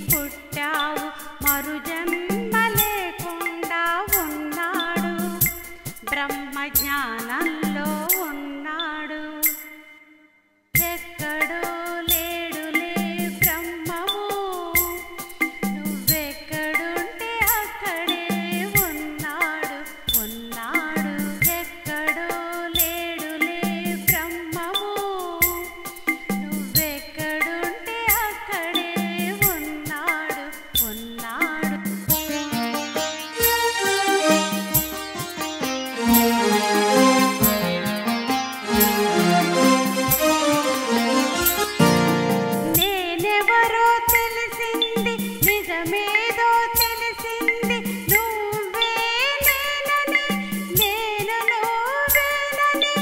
పుట్టావు మరుజన్మ లేకుండా ఉన్నాడు బ్రహ్మ జ్ఞానంలో ఉన్నాడు ఎక్కడో లేడులే బ్రహ్మము నువ్వెక్కడుంటే అక్కడే ఉన్నాడు ఉన్నాడు ఎక్కడో లేడులే బ్రహ్మము నువ్వెక్కడుంటే అక్కడే ఉన్నాడు ఉన్నాడు నేనెవరో తెలిసింది నిజమేదో తెలిసింది నువ్వే నేనని నేను నువ్వేనని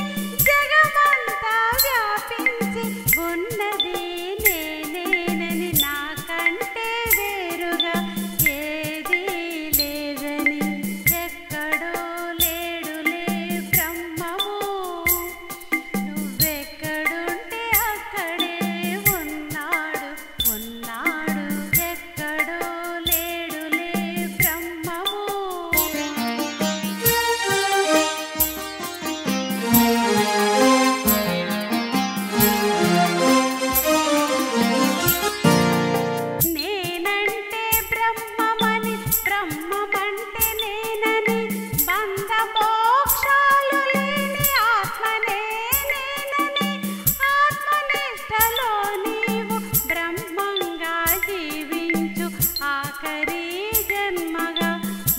జగమంతా వ్యాపించి ఉన్నది నేనేనని నాకంటే వేరుగా ఏదీ లేదని ఎక్కడో లేడులే బ్రహ్మము నువ్వెక్కడుంటే అక్కడే ఉన్నాడు ఉన్నాడు ఎక్కడో లేడులే బ్రహ్మము నేనంటే బ్రహ్మమని బ్రహ్మమంటే నేనని బంధ మోక్షాలు లేని ఆత్మనే నేనని ఆత్మనిష్టలో నీవు బ్రహ్మంగా జీవించు ఆఖరి జన్మగా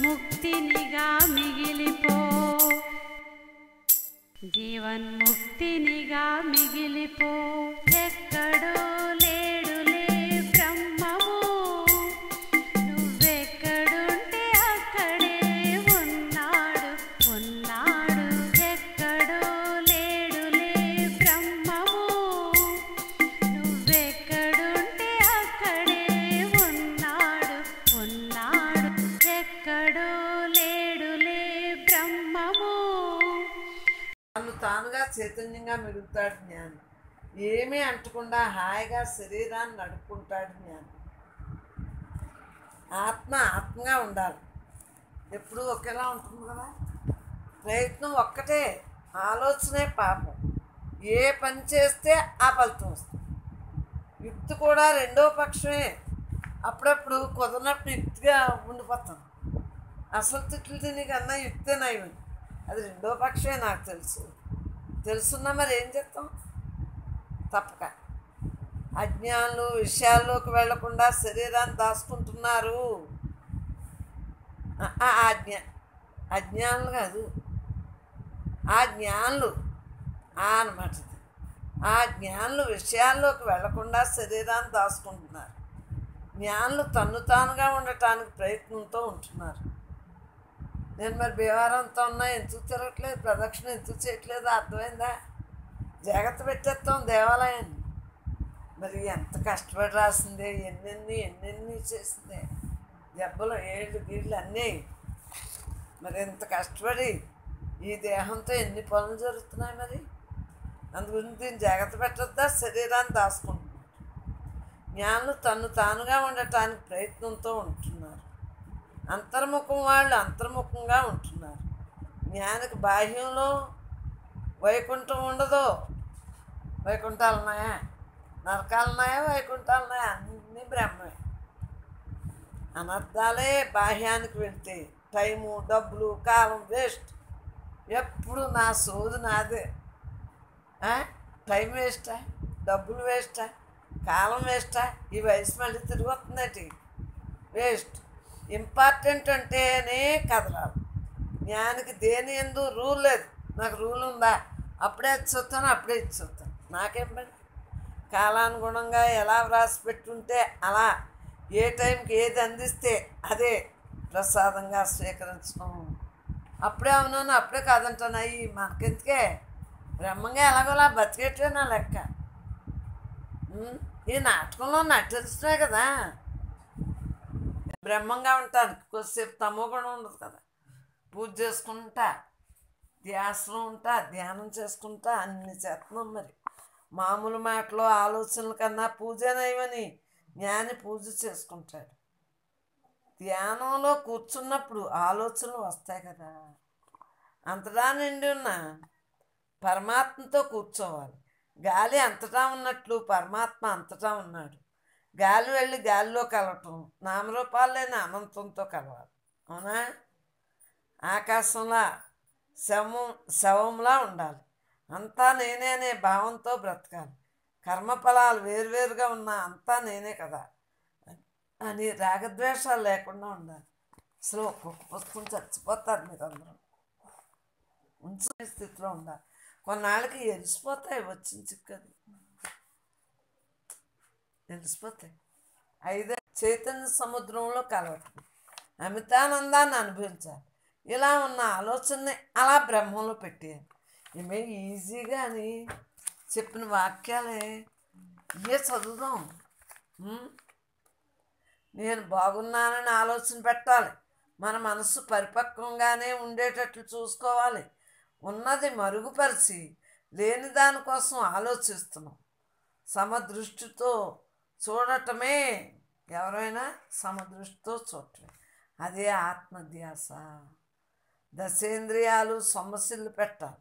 ముక్తినిగా మిగిలిపో జీవన్ముక్తినిగా మిగిలిపో ఎక్కడో లేడులే బ్రహ్మము నువ్వెక్కడుంటే అక్కడే ఉన్నాడు ఉన్నాడు ఎక్కడో లేడులే బ్రహ్మము నువ్వెక్కడుంటే అక్కడే ఉన్నాడు ఉన్నాడు ఎక్కడో లేడులే బ్రహ్మము తను తానుగా చైతన్యంగా మిగులుతాడు జ్ఞాని ఏమీ అంటకుండా హాయిగా శరీరాన్ని నడుపుకుంటాడు జ్ఞాని ఆత్మ ఆత్మగా ఉండాలి ఎప్పుడూ ఒకేలా ఉంటుంది కదా ప్రయత్నం ఒక్కటే ఆలోచనే పాపం ఏ పని చేస్తే ఆ ఫలితం వస్తుంది యుక్తి కూడా రెండో పక్షమే అప్పుడప్పుడు కుదరనప్పుడు యుక్తిగా ఉండిపోతాం అసలు తిట్లు తిని కన్నా యుక్తే నయం అది రెండో పక్షమే నాకు తెలుసున్నా మరి ఏం చేస్తాం తప్పక అజ్ఞానులు విషయాల్లోకి వెళ్లకుండా శరీరాన్ని దాచుకుంటున్నారు అజ్ఞానులు కాదు ఆ జ్ఞానులు అన్నమాట ఆ జ్ఞానులు విషయాల్లోకి వెళ్లకుండా శరీరాన్ని దాచుకుంటున్నారు జ్ఞానులు తన్ను తానుగా ఉండటానికి ప్రయత్నంతో ఉంటున్నారు నేను మరి భీవారంతో ఉన్నా ఎందుకు తిరగట్లేదు ప్రదక్షిణ ఎందుకు చేయట్లేదు అర్థమైందా జాగ్రత్త పెట్టేస్తాం దేవాలయాన్ని మరి ఎంత కష్టపడి రాసిందే ఎన్నెన్ని చేసిందే దెబ్బలు ఏళ్ళు గీళ్ళు అన్నీ మరి ఎంత కష్టపడి ఈ దేహంతో ఎన్ని పనులు జరుగుతున్నాయి మరి అందుగురించి దీన్ని జాగ్రత్త పెట్టొద్దా శరీరాన్ని దాచుకుంటున్నారు జ్ఞానులు తన్ను తానుగా ఉండటానికి ప్రయత్నంతో ఉంటున్నారు అంతర్ముఖం వాళ్ళు అంతర్ముఖంగా ఉంటున్నారు జ్ఞానికి బాహ్యంలో వైకుంఠం ఉండదు వైకుంఠాలు ఉన్నాయా నరకాలు ఉన్నాయా వైకుంఠాలు ఉన్నాయా అన్నీ బ్రహ్మే అనర్థాలే బాహ్యానికి వెళ్తే టైము డబ్బులు కాలం వేస్ట్ ఎప్పుడు నా సోదు నాదే టైం వేస్టా డబ్బులు వేస్టా కాలం వేస్టా ఈ వయసు మళ్ళీ తిరిగి వస్తుందటి వేస్ట్ ఇంపార్టెంట్ అంటేనే కదలాలి జ్ఞానికి దేని ఎందు రూల్ లేదు నాకు రూల్ ఉందా అప్పుడే ఇచ్చొస్తాను అప్పుడే ఇచ్చొస్తాను నాకేం పని కాలానుగుణంగా ఎలా వ్రాసి పెట్టుంటే అలా ఏ టైంకి ఏది అందిస్తే అదే ప్రసాదంగా స్వీకరించడం అప్పుడే అవునాను అప్పుడే కాదంటాను అయ్యి మనకెందుకే బ్రహ్మంగా ఎలాగోలా బతికేటే నా లెక్క ఈ నాటకంలో నటించడే కదా బ్రహ్మంగా ఉంటాను కొద్దిసేపు తమో కూడా ఉండదు కదా పూజ చేసుకుంటా ధ్యాసలో ఉంటా ధ్యానం చేసుకుంటా అన్ని చేస్తున్నాం మరి మామూలు మాటలు ఆలోచనల కన్నా పూజ నయమని జ్ఞాని పూజ చేసుకుంటాడు. ధ్యానంలో కూర్చున్నప్పుడు ఆలోచనలు వస్తాయి కదా. అంతటా నిండి ఉన్న పరమాత్మతో కూర్చోవాలి. గాలి అంతటా ఉన్నట్లు పరమాత్మ అంతటా ఉన్నాడు. గాలి వెళ్ళి గాలిలో కలవటం నామరూపాలు లేని అనంతంతో కలవాలి. అవునా? ఆకాశంలా శవంలా ఉండాలి. అంతా నేనే అనే భావంతో బ్రతకాలి. కర్మఫలాలు వేరువేరుగా ఉన్నా అంతా నేనే కదా అని రాగద్వేషాలు లేకుండా ఉండాలి. అసలు ఒక్కొక్క పుస్తకం చచ్చిపోతారు మీరు అందరూ. ఉంచుకునే స్థితిలో ఉండాలి. కొన్నాళ్ళకి ఎలిసిపోతాయి, వచ్చిన చిక్కది ఎలిసిపోతాయి. ఐదే చైతన్య సముద్రంలో కలవటం, అమితానందాన్ని అనుభవించాలి. ఇలా ఉన్న ఆలోచనని అలా బ్రహ్మంలో పెట్టేయాలి. ఏమే ఈజీగా అని చెప్పిన వాక్యాలే ఇవే చదువుదాం. నేను బాగున్నానని ఆలోచన పెట్టాలి. మన మనసు పరిపక్వంగానే ఉండేటట్లు చూసుకోవాలి. ఉన్నది మరుగుపరిచి లేని దానికోసం ఆలోచిస్తున్నాం. సమదృష్టితో చూడటమే, ఎవరైనా సమదృష్టితో చూడటమే, అదే ఆత్మధ్యాస. దశేంద్రియాలు సమస్యలు పెట్టాలి.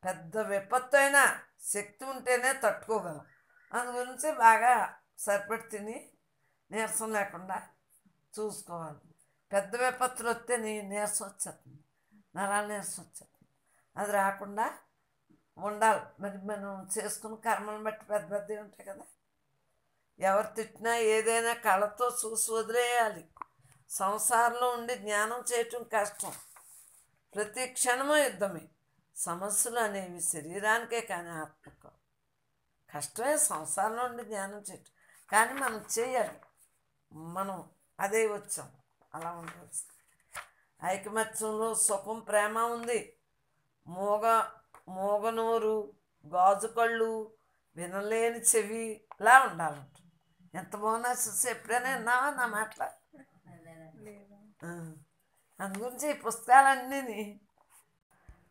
పెద్ద విపత్తు అయినా శక్తి ఉంటేనే తట్టుకోగలం. అందు గురించి బాగా సరిపెట్టి తిని నీరసం లేకుండా చూసుకోవాలి. పెద్ద విపత్తులు వస్తే నీరసం వచ్చేస్తుంది, నరాల నీరసం వచ్చేస్తుంది. అది రాకుండా ఉండాలి. మరి మనం చేసుకున్న కర్మను బట్టి పెద్ద పెద్దవి ఉంటాయి కదా. ఎవరు తిట్టినా ఏదైనా కళ్ళతో చూసి వదిలేయాలి. సంసారంలో ఉండి జ్ఞానం చేయటం కష్టం. ప్రతి క్షణము యుద్ధమే. సమస్యలు అనేవి శరీరానికే కానీ ఆత్మకు కష్టమే. సంసారంలో ఉండి జ్ఞానం చేయటం కానీ మనం చేయాలి. మనం అదే వచ్చాం, అలా ఉండవచ్చు. ఐకమత్యంలో సుఖం, ప్రేమ ఉంది. మోగనోరు, గాజు కళ్ళు, వినలేని చెవి ఇలా ఉండాలంట. ఎంత బాగున్నా చూసి ఎప్పుడైనా విన్నావా నా మాటల? అందు గురించి ఈ పుస్తకాలన్నీ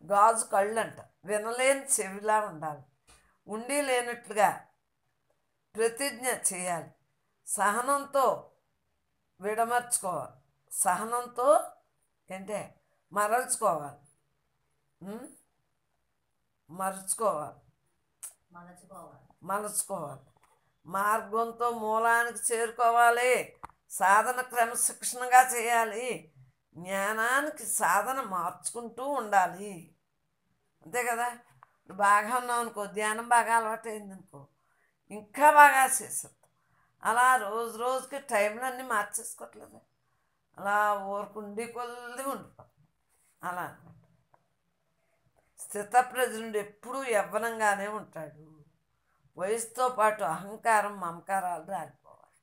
గాజు కళ్ళు అంట. వినలేని చెవిలా ఉండాలి. ఉండి లేనట్లుగా ప్రతిజ్ఞ చేయాలి. సహనంతో విడమర్చుకోవాలి. సహనంతో అంటే మరల్చుకోవాలి. మలుచుకోవాలి. మార్గంతో మూలానికి చేరుకోవాలి. సాధన క్రమశిక్షణగా చేయాలి. జ్ఞానానికి సాధన మార్చుకుంటూ ఉండాలి. అంతే కదా. బాగా ఉన్నాం అనుకో, ధ్యానం బాగా అలవాటు అయింది అనుకో, ఇంకా బాగా చేసేది. అలా రోజుకి టైంలన్నీ మార్చేసుకోవట్లేదు. అలా ఊరుకుండి కొద్ది ఉండిపోతుంది. అలా స్థితప్రజ్ఞుడు ఎప్పుడూ యవ్వనంగానే ఉంటాడు. వయసుతో పాటు అహంకారం, మమకారాలు రాలిపోవాలి.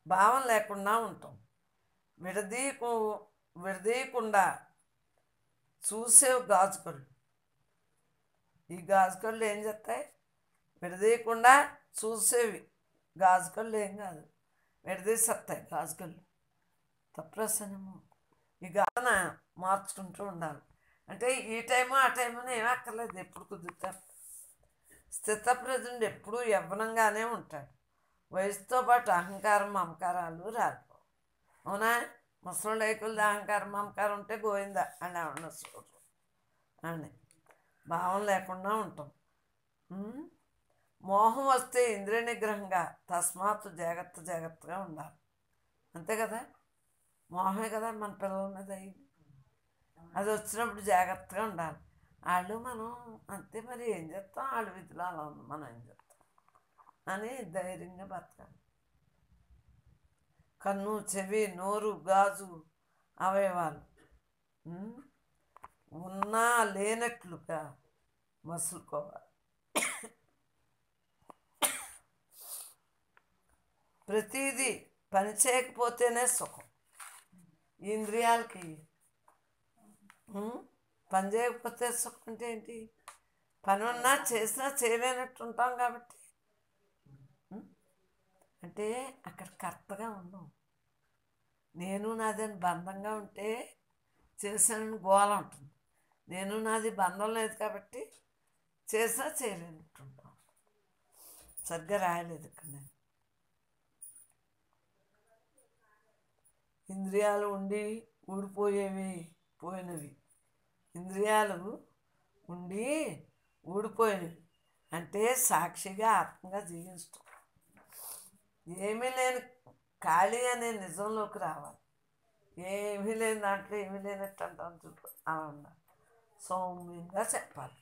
భావం లేకుండా ఉంటాం. విడదీయకుండా చూసేవి గాజుకళ్ళు. ఈ గాజుకళ్ళు ఏం చేస్తాయి? విడదీయకుండా చూసేవి గాజుకళ్ళు ఏం కాదు, విడదీసేస్తాయి గాజుకళ్ళు. తప్రసనము. ఈ గాన మార్చుకుంటూ ఉండాలి. అంటే ఈ టైము ఆ టైముని ఏమీ అక్కర్లేదు, ఎప్పుడు కుదురుతారు. స్థితప్రజ్ఞుడు ఎప్పుడూ యవ్వనంగానే ఉంటాడు. వయసుతో పాటు అహంకారం, మమకారాలు రాలిపోవు. అవునా? ముసలి కొద్ది అహంకారం, మమకారం ఉంటే గోవిందా అని ఏమన్నా చూడరు అని భావం లేకుండా ఉంటాం. మోహం వస్తే ఇంద్రియ నిగ్రహంగా, తస్మాత్తు జాగ్రత్తగా ఉండాలి. అంతే కదా. మోహమే కదా మన పిల్లల మీద అయింది. అది వచ్చినప్పుడు జాగ్రత్తగా ఉండాలి. వాళ్ళు మనం అంతే, మరి ఏం చేస్తాం, వాళ్ళ విధులు అలా ఉంది, మనం ఏం చేస్తాం అని ధైర్యంగా బతకాలి. కన్ను, చెవి, నోరు, గాజు అవయవాలు ఉన్నా లేనట్లుగా మసులుకోవాలి. ప్రతిదీ పని చేయకపోతేనే సుఖం. ఈ ఇంద్రియాలకి పని చేయకపోతే సుఖం అంటే ఏంటి? పని ఉన్నా చేసినా చేయలేనట్టు ఉంటాం కాబట్టి. అంటే అక్కడ కరెక్ట్గా ఉన్నాం. నేను నాదని బంధంగా ఉంటే చేసానని గోల ఉంటుంది. నేను నాది బంధం లేదు కాబట్టి చేసినా చేయలేనట్టు ఉంటాం. సరిగ్గా రాయలేదు ఇక్కడ నేను. ఇంద్రియాలు ఉండి పోయినవి. ఇంద్రియాలు ఉండి ఊడిపోయినవి అంటే సాక్షిగా ఆత్మగా జీవించటం. ఏమీ లేని ఖాళీ అనే నిజంలోకి రావాలి. ఏమీ లేని దాంట్లో ఏమీ లేనట్టు అంటాం చూపు, అలా ఉండాలి. సౌమ్యంగా చెప్పాలి.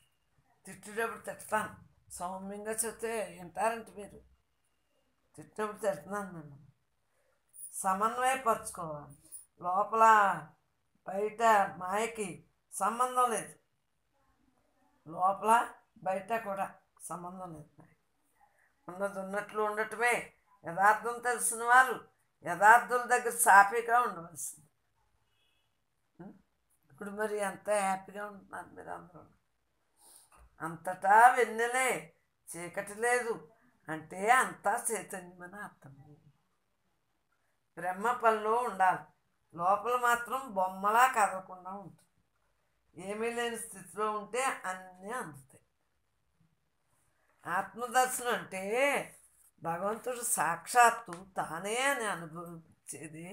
తిట్టేటప్పుడు తిడతాను, సౌమ్యంగా చెప్తే వింటారంటే మీరు. తిట్టేటప్పుడు తిడుతున్నాను నేను. సమన్వయపరచుకోవాలి. లోపల బయట మాయకి సంబంధం లేదు, లోపల బయట కూడా సంబంధం లేదు. ఉన్నది ఉన్నట్లు ఉండటమే యథార్థం తెలిసిన వారు యథార్థుల దగ్గర సాఫీగా ఉండవలసింది. ఇప్పుడు మరి ఎంత హ్యాపీగా ఉంటున్నారు మీరు అందరూ. అంతటా వెన్నెలే, చీకటి లేదు అంటే అంతా చైతన్యమని అర్థం. బ్రహ్మ పనిలో ఉండాలి, లోపల మాత్రం బొమ్మలా కదలకుండా ఉంటుంది. ఏమీ లేని స్థితిలో ఉంటే అన్నీ అందుతాయి. ఆత్మదర్శనం అంటే భగవంతుడు సాక్షాత్తు తానే అని అనుభవించేది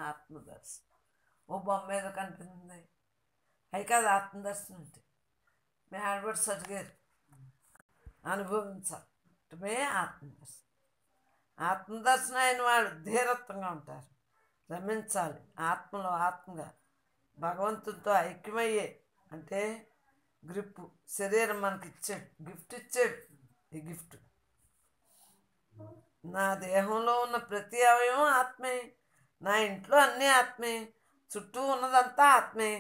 ఆత్మదర్శనం. ఓ బొమ్మ ఏదో కనిపించింది అయి కాదు ఆత్మదర్శనం అంటే. మీ ఆడబడి సరిగారు అనుభవించటమే ఆత్మదర్శనం. ఆత్మదర్శనం అయిన వాళ్ళు ధీరత్వంగా ఉంటారు, రమించాలి ఆత్మలో ఆత్మగా. భగవంతుడితో ఐక్యమయ్యే అంటే గ్రిప్పు. శరీరం మనకి ఇచ్చాడు, గిఫ్ట్ ఇచ్చాడు. ఈ గిఫ్ట్ నా దేహంలో ఉన్న ప్రతి అవయవం ఆత్మే, నా ఇంట్లో అన్నీ ఆత్మే, చుట్టూ ఉన్నదంతా ఆత్మే,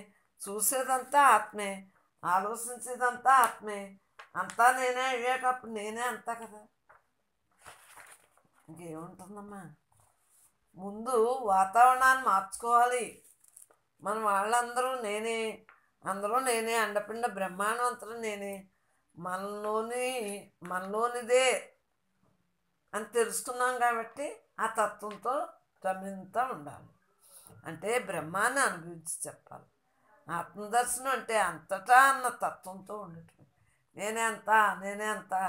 చూసేదంతా ఆత్మే, ఆలోచించేదంతా ఆత్మే. అంతా నేనే అయ్యాకప్పుడు నేనే అంతా కదా, ఇంకేముంటుందమ్మా. ముందు వాతావరణాన్ని మార్చుకోవాలి. మన వాళ్ళందరూ నేనే, అందరూ నేనే, అండపిండ బ్రహ్మాండం అంతలో నేనే, మనలోనిదే అని తెలుసుకున్నాం కాబట్టి ఆ తత్వంతో రమింతా ఉండాలి. అంటే బ్రహ్మాన్ని అనుభవించి చెప్పాలి. ఆత్మదర్శనం అంటే అంతటా అన్న తత్వంతో ఉండటం. నేనే అంతా, నేనే అంతా,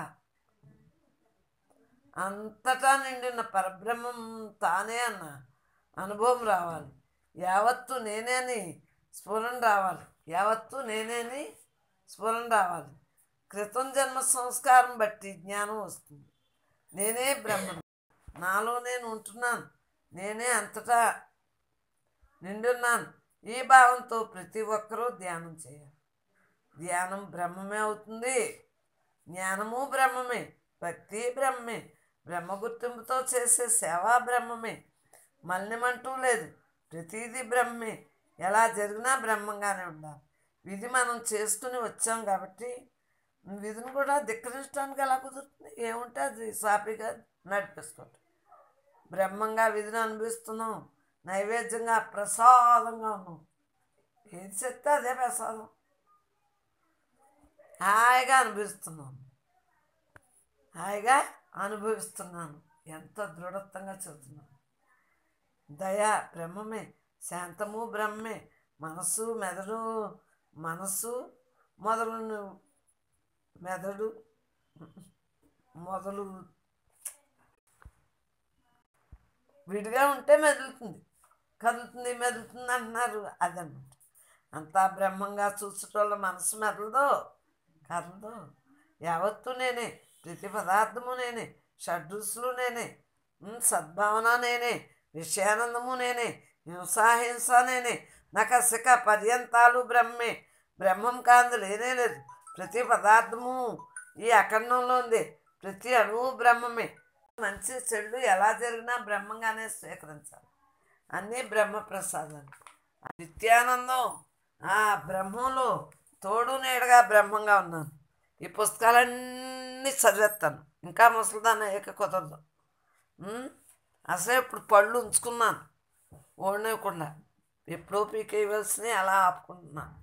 అంతటా నిండిన పరబ్రహ్మం తానే అన్న అనుభవం రావాలి. యావత్తు నేనే అని స్ఫురణ రావాలి. యావత్తు నేనే అని స్ఫురణ రావాలి. క్రితం జన్మ సంస్కారం బట్టి జ్ఞానం వస్తుంది. నేనే బ్రహ్మను, నాలో నేను ఉంటున్నాను, నేనే అంతటా నిండున్నాను. ఈ భావంతో ప్రతి ఒక్కరూ ధ్యానం చేయాలి. ధ్యానం బ్రహ్మమే అవుతుంది, జ్ఞానము బ్రహ్మమే, భక్తి బ్రహ్మే, బ్రహ్మ గుర్తింపుతో చేసే సేవా బ్రహ్మమే. మలినమంటూ లేదు, ప్రతీది బ్రహ్మే. ఎలా జరిగినా బ్రహ్మంగానే ఉండాలి. విధి మనం చేసుకుని వచ్చాం కాబట్టి విధిని కూడా ధిక్కరించడానికి ఎలా కుదురుతుంది? ఏముంటే అది సాఫీగా నడిపిస్తుంది. బ్రహ్మంగా విధిని అనుభవిస్తున్నాం, నైవేద్యంగా ప్రసాదంగా ఉన్నాం. ఏది చెప్తే అదే ప్రసాదం. హాయిగా అనుభవిస్తున్నాను, హాయిగా అనుభవిస్తున్నాను. ఎంత దృఢత్వంగా చెబుతున్నాను. దయ బ్రహ్మమే, శాంతము బ్రహ్మే, మనసు మొదలు విడిగా ఉంటే మెదులుతుంది, కదులుతుంది, మెదులుతుంది అంటున్నారు. అదన్నమాట. అంతా బ్రహ్మంగా చూసేటోళ్ళ మనసు మెదలదో, కదలదో. యావత్తు నేనే, ప్రతి పదార్థము నేనే, షడ్రుసులు నేనే, సద్భావన నేనే, విషయానందము నేనే, హింసాహింస నేనే, నకసిక పర్యంతాలు బ్రహ్మే. బ్రహ్మం కాంది లేనే లేదు. ప్రతి పదార్థము ఈ అఖండంలో ఉంది, ప్రతి అణువు బ్రహ్మమే. మంచి చెడు ఎలా జరిగినా బ్రహ్మంగానే స్వీకరించాలి. అన్నీ బ్రహ్మప్రసాదాలు. నిత్యానందం ఆ బ్రహ్మంలో తోడు నీడగా బ్రహ్మంగా ఉన్నాను. ఈ పుస్తకాలన్నీ చదివేస్తాను, ఇంకా ముసలిదాన్ని ఏక కుదరదు. అసలే ఇప్పుడు పళ్ళు ఉంచుకున్నాను ఓడనివ్వకుండా, ఎప్పుడో పీకేయవలసినవి అలా ఆపుకుంటున్నాను.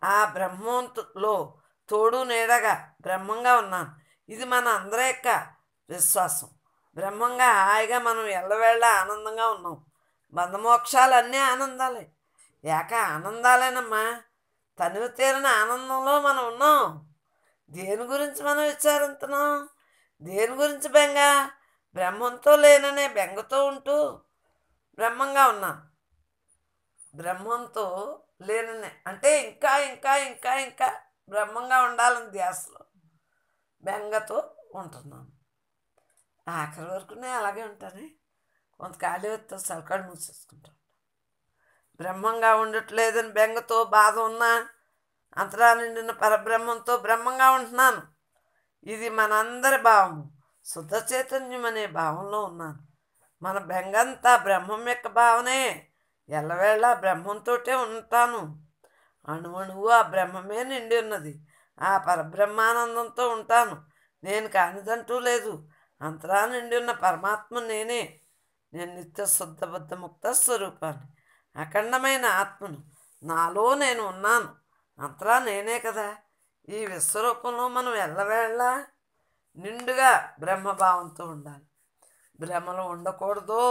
ఆ బ్రహ్మంలో తోడు నీడగా బ్రహ్మంగా ఉన్నాను. ఇది మన అందరి యొక్క విశ్వాసం. బ్రహ్మంగా హాయిగా మనం ఎల్లవేళ ఆనందంగా ఉన్నాం. బంధమోక్షాలు అన్నీ ఆనందాలే, ఆనందాలేనమ్మా. తనివి తీరిన ఆనందంలో మనం ఉన్నాం. దేని గురించి మనం విచారిస్తున్నాం? దేని గురించి బెంగ? బ్రహ్మంతో లేననే బెంగతో ఉంటూ బ్రహ్మంగా ఉన్నాను. బ్రహ్మంతో లేననే అంటే ఇంకా ఇంకా ఇంకా ఇంకా బ్రహ్మంగా ఉండాలని ధ్యాసలో బెంగతో ఉంటున్నాను. ఆఖరి వరకు నేను అలాగే ఉంటానే. కొంత ఖాళీ వస్తే సలకాడు మూసేసుకుంటాను. బ్రహ్మంగా ఉండట్లేదని బెంగతో బాధ ఉన్నా అంతరా నిండిన పరబ్రహ్మంతో బ్రహ్మంగా ఉంటున్నాను. ఇది మనందరి భావము. శుద్ధ చైతన్యం అనే భావంలో ఉన్నాను. మన బెంగంతా బ్రహ్మం యొక్క భావనే. ఎల్లవేళ బ్రహ్మంతోటే ఉంటాను. అణువణువు ఆ బ్రహ్మమే నిండి ఉన్నది. ఆ పరబ్రహ్మానందంతో ఉంటాను. నేను కానిదంటూ లేదు. అంతరా నిండి ఉన్న పరమాత్మ నేనే. నేను నిత్య శుద్ధ బుద్ధ ముక్త స్వరూపాన్ని, అఖండమైన ఆత్మను. నాలో నేను ఉన్నాను. అంతరా నేనే కదా. ఈ విశ్వరూపంలో మనం ఎల్లవేళ నిండుగా బ్రహ్మభావంతో ఉండాలి. భ్రమలు ఉండకూడదు.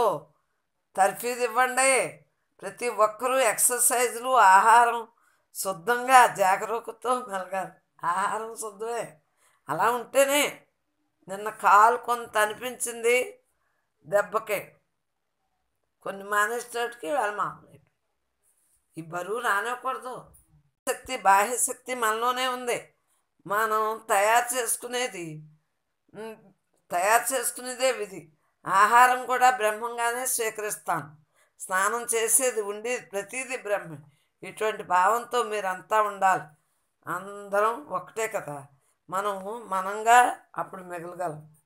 తర్ఫీదు ఇవ్వండి. ప్రతి ఒక్కరూ ఎక్సర్సైజులు, ఆహారం శుద్ధంగా జాగరూకతో మెలగాలి. ఆహారం శుద్ధమే. అలా ఉంటేనే. నిన్న కాలు కొంత అనిపించింది దెబ్బకే, కొన్ని మానేసేటికి వాళ్ళు మామూలు. ఈ బరువు రానివ్వకూడదు. శక్తి, బాహ్యశక్తి మనలోనే ఉంది. మనం తయారు చేసుకునేదే విధి. ఆహారం కూడా బ్రహ్మంగానే స్వీకరిస్తాను. స్నానం చేసేది ఉండి ప్రతిదీ బ్రహ్మే. ఇటువంటి భావంతో మీరంతా ఉండాలి. అందరం ఒకటే కదా. మనంగా అప్పుడు మిగలగలం.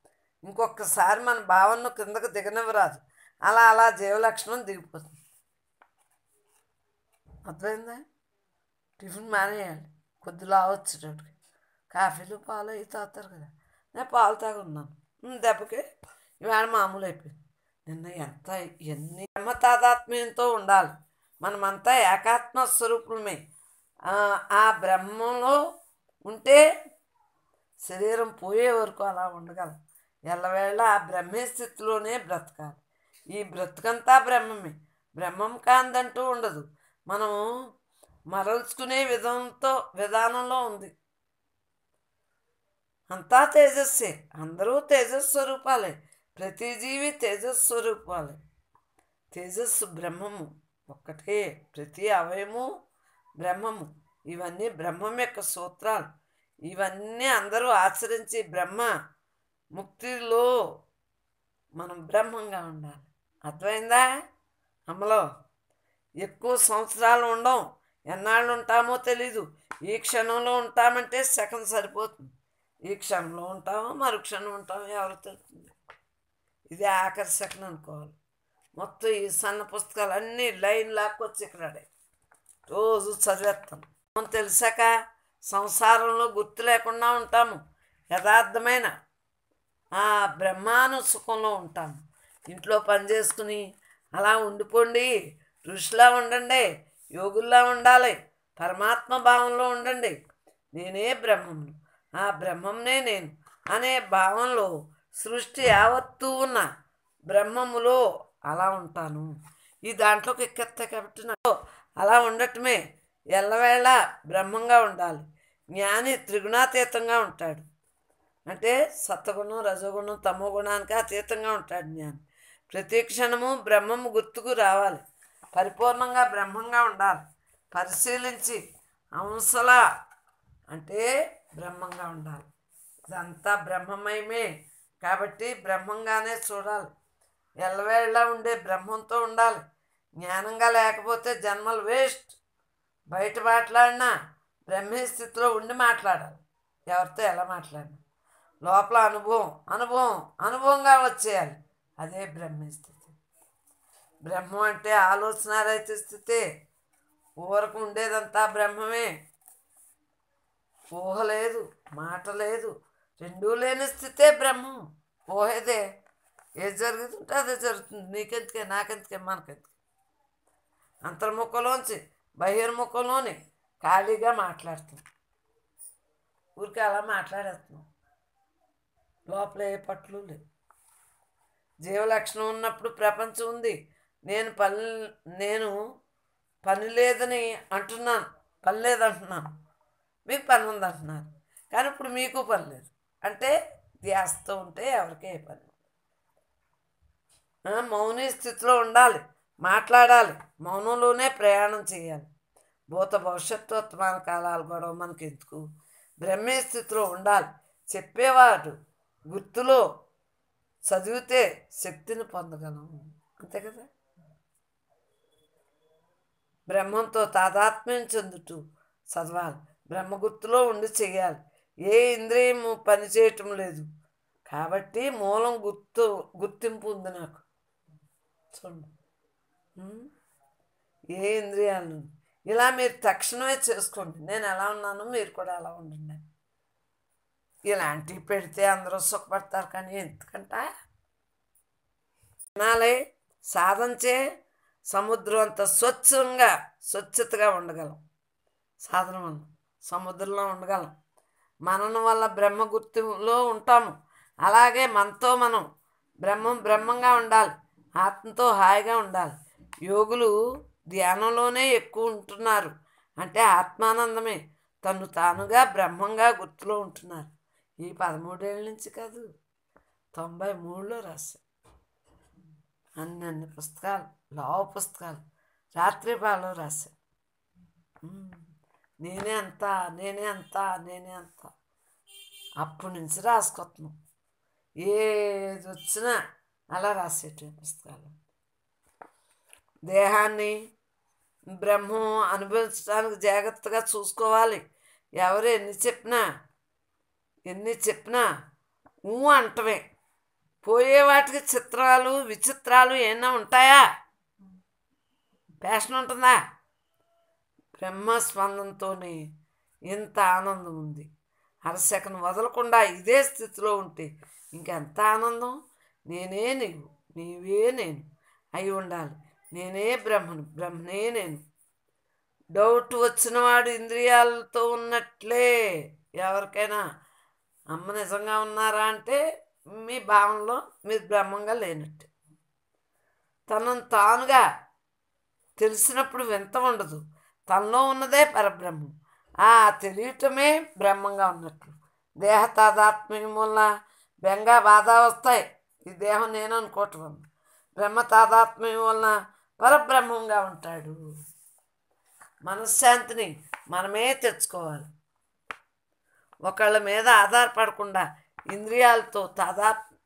ఇంకొకసారి మన భావనను కిందకు దిగనివ్వరాదు. అలా అలా జీవలక్షణం దిగిపోతుంది. అర్థమైందా? టిఫిన్ మానేయాలి. కొద్దిలా వచ్చేటట్టుకి కాఫీలు పాలు అవి తాగుతారు కదా. నేను పాలు తాగున్నాను. దెబ్బకి ఇవాళ మామూలు అయిపోయింది. నిన్న ఎన్ని బ్రహ్మ తాదాత్మ్యంతో ఉండాలి. మనమంతా ఏకాత్మ స్వరూపులమే. ఆ బ్రహ్మంలో ఉంటే శరీరం పోయే వరకు అలా ఉండగలం. ఎల్లవేళ ఆ బ్రహ్మే స్థితిలోనే బ్రతకాలి. ఈ బ్రతుకంతా బ్రహ్మమే. బ్రహ్మం కాందంటూ ఉండదు. మనం మరల్చుకునే విధానంలో ఉంది. అంతా తేజస్సే. అందరూ తేజస్వరూపాలే. ప్రతి జీవి తేజస్వరూపాలే. తేజస్సు బ్రహ్మము ఒక్కటే. ప్రతి అవయము బ్రహ్మము. ఇవన్నీ బ్రహ్మం యొక్క సూత్రాలు. ఇవన్నీ అందరూ ఆచరించి బ్రహ్మ ముక్తిలో మనం బ్రహ్మంగా ఉండాలి. అర్థమైందా? అమ్మలో ఎక్కువ సంవత్సరాలు ఉండం. ఎన్నాళ్ళు ఉంటామో తెలీదు. ఈ క్షణంలో ఉంటామంటే సెకండ్ సరిపోతుంది. ఈ క్షణంలో ఉంటామో మరుక్షణం ఉంటామో ఎవరు తెలుస్తుంది. ఇది ఆఖరి సెకండ్ అనుకోవాలి. మొత్తం ఈ సన్న పుస్తకాలు అన్నీ లైన్ లాక్కొచ్చి ఇక్కడ రోజు చదివేస్తాం. మనం తెలిసాక సంసారంలో గుర్తు లేకుండా ఉంటాము. యథార్థమైన ఆ బ్రహ్మాను సుఖంలో ఉంటాము. ఇంట్లో పని చేసుకుని అలా ఉండిపోండి. ఋషిలా ఉండండి. యోగుల్లా ఉండాలి. పరమాత్మ భావంలో ఉండండి. నేనే బ్రహ్మమును, ఆ బ్రహ్మంనే నేను అనే భావంలో సృష్టి యావత్తూ ఉన్న బ్రహ్మములో అలా ఉంటాను. ఈ దాంట్లోకి ఎక్కేస్తా కాబట్టి నాకు అలా ఉండటమే. ఎల్లవేళ బ్రహ్మంగా ఉండాలి. జ్ఞాని త్రిగుణాతీతంగా ఉంటాడు. అంటే సత్వగుణం, రజోగుణం, తమో గుణానికి అతీతంగా ఉంటాడు జ్ఞాని. ప్రతి క్షణము బ్రహ్మము గుర్తుకు రావాలి. పరిపూర్ణంగా బ్రహ్మంగా ఉండాలి. పరిశీలించి అంశలా అంటే బ్రహ్మంగా ఉండాలి. ఇదంతా బ్రహ్మమయమే కాబట్టి బ్రహ్మంగానే చూడాలి. ఎల్లవేళ ఉండే బ్రహ్మంతో ఉండాలి. జ్ఞానంగా లేకపోతే జన్మలు వేస్ట్. బయట మాట్లాడినా బ్రహ్మీ స్థితిలో ఉండి మాట్లాడాలి. ఎవరితో ఎలా మాట్లాడినా లోపల అనుభవంగా వచ్చేయాలి. అదే బ్రహ్మీ స్థితి. బ్రహ్మం అంటే ఆలోచనారహిత స్థితే. ఊరకు ఉండేదంతా బ్రహ్మమే. ఊహ లేదు, మాట లేదు, రెండూ లేని స్థితే బ్రహ్మం. ఊహేదే. ఏది జరుగుతుంటే అదే జరుగుతుంది. నీకెందుకే, నాకెందుకే, మనకెందుకే. అంతర్ముఖంలోంచి బహిర్ముఖంలోని ఖాళీగా మాట్లాడుతున్నాం. ఊరికి అలా మాట్లాడేస్తున్నాం. లోపల ఏ పట్లు లేవు. జీవలక్షణం ఉన్నప్పుడు ప్రపంచం ఉంది. నేను పని లేదని అంటున్నాను. పని లేదంటున్నాను. మీకు పని ఉందంటున్నారు. కానీ ఇప్పుడు మీకు పని లేదు. అంటే ధ్యాసతో ఉంటే ఎవరికే పని. మౌని స్థితిలో ఉండాలి, మాట్లాడాలి, మౌనంలోనే ప్రయాణం చేయాలి. భూత భవిష్యత్తు వర్తమాన కాలాలు గొడవ మనకి ఎందుకు? బ్రహ్మే స్థితిలో ఉండాలి. చెప్పేవాడు గుర్తులో చదివితే శక్తిని పొందగలం, అంతే కదా. బ్రహ్మంతో తాదాత్మ్యం చెందుతూ చదవాలి, బ్రహ్మ గుర్తులో ఉండి చేయాలి. ఏ ఇంద్రియము పని చేయటం లేదు కాబట్టి మూలం గుర్తింపు ఉంది నాకు. చూడండి, ఏ ఇంద్రియాలను ఇలా మీరు తక్షణమే చేసుకోండి. నేను ఎలా ఉన్నానో మీరు కూడా అలా ఉండండి. ఇలాంటివి పెడితే అందరూ సుఖపడతారు, కానీ ఎందుకంటే వినాలి. సాధనచే సముద్రం అంత స్వచ్ఛతగా ఉండగలం. సాధన వల్ల సముద్రంలో ఉండగలం. మననం వల్ల బ్రహ్మ గుర్తులో ఉంటాము. అలాగే మనతో మనం బ్రహ్మంగా ఉండాలి, ఆత్మతో హాయిగా ఉండాలి. యోగులు ధ్యానంలోనే ఎక్కువ ఉంటున్నారు, అంటే ఆత్మానందమే, తను తానుగా బ్రహ్మంగా గుర్తులో ఉంటున్నారు. ఈ 13 ఏళ్ళ నుంచి కాదు, 93లో రాశారు. అన్ని పుస్తకాలు, లావు పుస్తకాలు, రాత్రిపాలో రాశారు. నేనే అంతా. అప్పటి నుంచి రాసుకొస్తున్నాం. ఏది వచ్చినా అలా రాసేటి పుస్తకాలు. దేహాన్ని బ్రహ్మం అనుభవించడానికి జాగ్రత్తగా చూసుకోవాలి. ఎవరు ఎన్ని చెప్పినా అంటవే. పోయే వాటికి చిత్రాలు విచిత్రాలు ఏమైనా ఉంటాయా? ప్యాషన్ ఉంటుందా? బ్రహ్మస్పందంతోనే ఎంత ఆనందం ఉంది. అరసెకను వదలకుండా ఇదే స్థితిలో ఉంటే ఇంకెంత ఆనందం. నేనే నీవు, నీవే నేను అయి ఉండాలి. నేనే బ్రహ్మనే నేను. డౌట్ వచ్చినవాడు ఇంద్రియాలతో ఉన్నట్లే. ఎవరికైనా అమ్మ నిజంగా ఉన్నారా అంటే మీ భావనలో మీరు బ్రహ్మంగా లేనట్టు. తనను తానుగా తెలిసినప్పుడు వింత ఉండదు. తనలో ఉన్నదే పరబ్రహ్మం. ఆ తెలియటమే బ్రహ్మంగా ఉన్నట్లు. దేహ తాదాత్మ్యం వల్ల బెంగ బాధ వస్తాయి. ఈ దేహం నేను అనుకోవటం వల్ల. బ్రహ్మ తాదాత్మ్యం వలన పరబ్రహ్మంగా ఉంటాడు. మనశ్శాంతిని మనమే తెచ్చుకోవాలి. ఒకళ్ళ మీద ఆధారపడకుండా, ఇంద్రియాలతో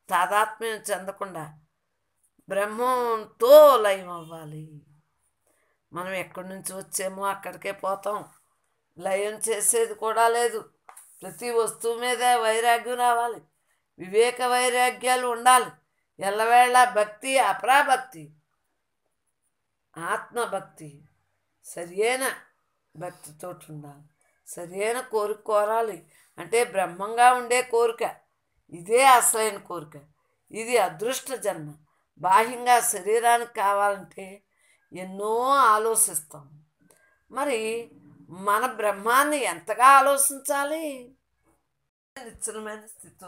తాదాత్మ్యం చెందకుండా బ్రహ్మంతో లయం అవ్వాలి. మనం ఎక్కడి నుంచి వచ్చామో అక్కడికే పోతాం. లయం చేసేది కూడా లేదు. ప్రతి వస్తువు మీద వైరాగ్యం రావాలి. వివేక వైరాగ్యాలు ఉండాలి. ఎల్లవేళ భక్తి, అపరాభక్తి, ఆత్మభక్తి, సరియైన భక్తితో ఉండాలి. సరియైన కోరిక కోరాలి. అంటే బ్రహ్మంగా ఉండే కోరిక. ఇదే అసలైన కోరిక. ఇది అదృష్ట జన్మ. బాహ్యంగా శరీరానికి కావాలంటే ఎన్నో ఆలోచిస్తాం. మరి మన బ్రహ్మాన్ని ఎంతగా ఆలోచించాలి? నిశ్చలమైన స్థితి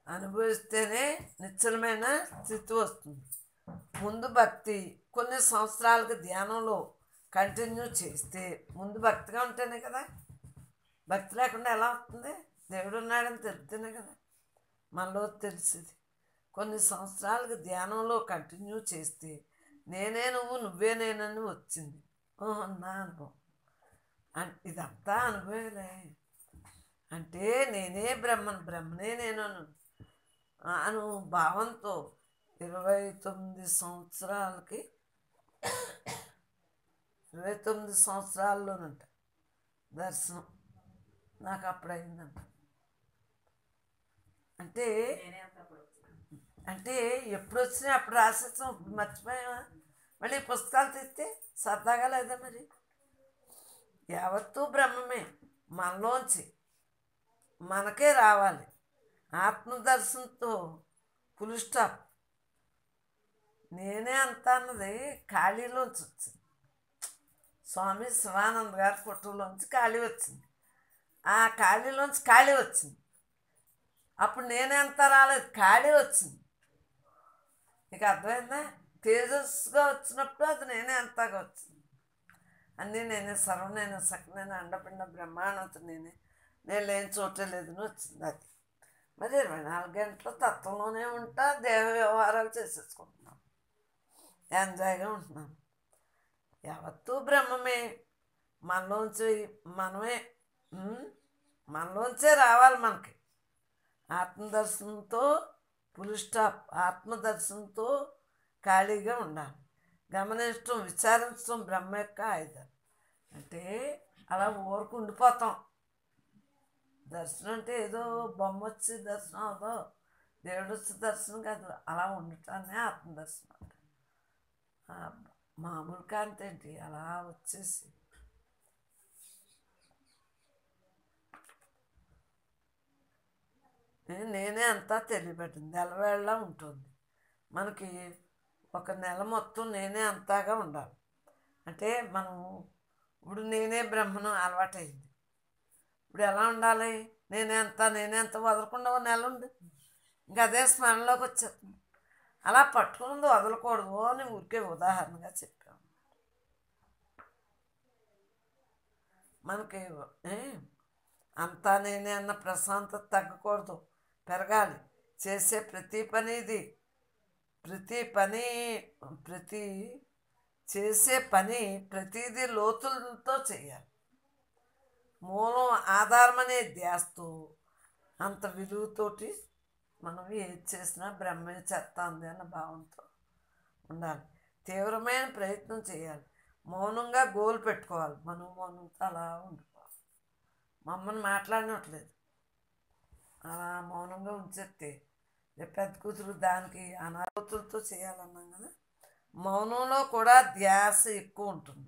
అనుభవిస్తేనే నిశ్చలమైన స్థితి వస్తుంది. ముందు భక్తి, కొన్ని సంవత్సరాలకు ధ్యానంలో కంటిన్యూ చేస్తే, ముందు భక్తిగా ఉంటేనే కదా. భక్తి లేకుండా ఎలా వస్తుంది? దేవుడు ఉన్నాడని తెలిస్తేనే కదా మనలో తెలిసింది. కొన్ని సంవత్సరాలకు ధ్యానంలో కంటిన్యూ చేస్తే నేనే నువ్వు, నువ్వే నేనని వచ్చింది. ఓహో, నా అనుభవం. ఇదంతా అనుభవలే. అంటే నేనే బ్రహ్మనే నేను అను భావంతో 29 సంవత్సరాలకి 29 సంవత్సరాల్లోనంట దర్శనం నాకు అప్పుడైందంట. అంటే ఎప్పుడు వచ్చినా అప్పుడు రాసేస్తాం. ఇప్పుడు మర్చిపోయామా? మళ్ళీ పుస్తకాలు తెస్తే సరదాగా లేదా? మరి యావత్తూ బ్రహ్మమే. మనలోంచి మనకే రావాలి. ఆత్మదర్శనంతో ఫుల్ స్టాప్. నేనే అంతా అన్నది ఖాళీలోంచి వచ్చింది. స్వామి శివానంద్ గారి ఫోటోలోంచి ఖాళీ వచ్చింది. ఆ ఖాళీలోంచి ఖాళీ వచ్చింది. అప్పుడు నేనే అంతా రాలేదు, ఖాళీ వచ్చింది. నీకు అర్థమైందా? తేజస్సుగా వచ్చినప్పుడు అది నేనే అంతాగా వచ్చింది. అన్నీ నేనే, సర్వం నేనే, సకలైన అండపిండ బ్రహ్మాండత నేనే, నేను లేని చోటే లేదని వచ్చింది అది. మరి 24 గంటలు తత్వంలోనే ఉంటా, దేహ వ్యవహారాలు చేసేసుకుంటున్నాను, ఎంజాయ్గా ఉంటున్నాను. యావత్తూ బ్రహ్మమే, మనలోంచి మనమే, మనలోంచే రావాలి మనకి. ఆత్మదర్శనంతో ఫుల్ స్టాప్, ఆత్మదర్శనంతో ఖాళీగా ఉండాలి. గమనించడం, విచారించడం బ్రహ్మ యొక్క ఆయుధం. అంటే అలా ఊరకు ఉండిపోతాం. దర్శనం అంటే ఏదో బొమ్మ వచ్చి దర్శనం అవదో, దేవుడు వచ్చి దర్శనం కాదు, అలా ఉండటాన్ని ఆత్మదర్శనం అంటే. మామూలు కాంతి ఏంటి, అలా వచ్చేసి నేనే అంతా తెలియబెట్టింది, నెలవేళ్ళ ఉంటుంది మనకి. ఒక నెల మొత్తం నేనే అంతాగా ఉండాలి. అంటే మనం ఇప్పుడు నేనే బ్రహ్మను అలవాటైంది. ఇప్పుడు ఎలా ఉండాలి? నేనే అంత వదలకుండా ఒక నెల ఉంది, ఇంకా అదే స్మరణలోకి వచ్చేస్తుంది. అలా పట్టుకున్నది వదలకూడదు అని ఊరికే ఉదాహరణగా చెప్పాము. మనకి అంతా నేనే అన్న ప్రశాంతత తగ్గకూడదు, పెరగాలి. చేసే ప్రతి ప్రతిదీ లోతులతో చేయాలి. మూలం ఆధారం అనే ధ్యాసతో, అంత విలువతోటి మనం ఏది చేసినా బ్రహ్మే చేస్తుంది అన్న భావంతో ఉండాలి. తీవ్రమైన ప్రయత్నం చేయాలి. మౌనంగా గోలు పెట్టుకోవాలి. మనం మౌనంతో అలా ఉండిపోవాలి. మమ్మల్ని మాట్లాడినట్లేదు, అలా మౌనంగా ఉంచేస్తే పెద్ద కూతురు దానికి అనారోతులతో చేయాలన్నాం కదా. మౌనంలో కూడా ధ్యాస ఎక్కువ ఉంటుంది,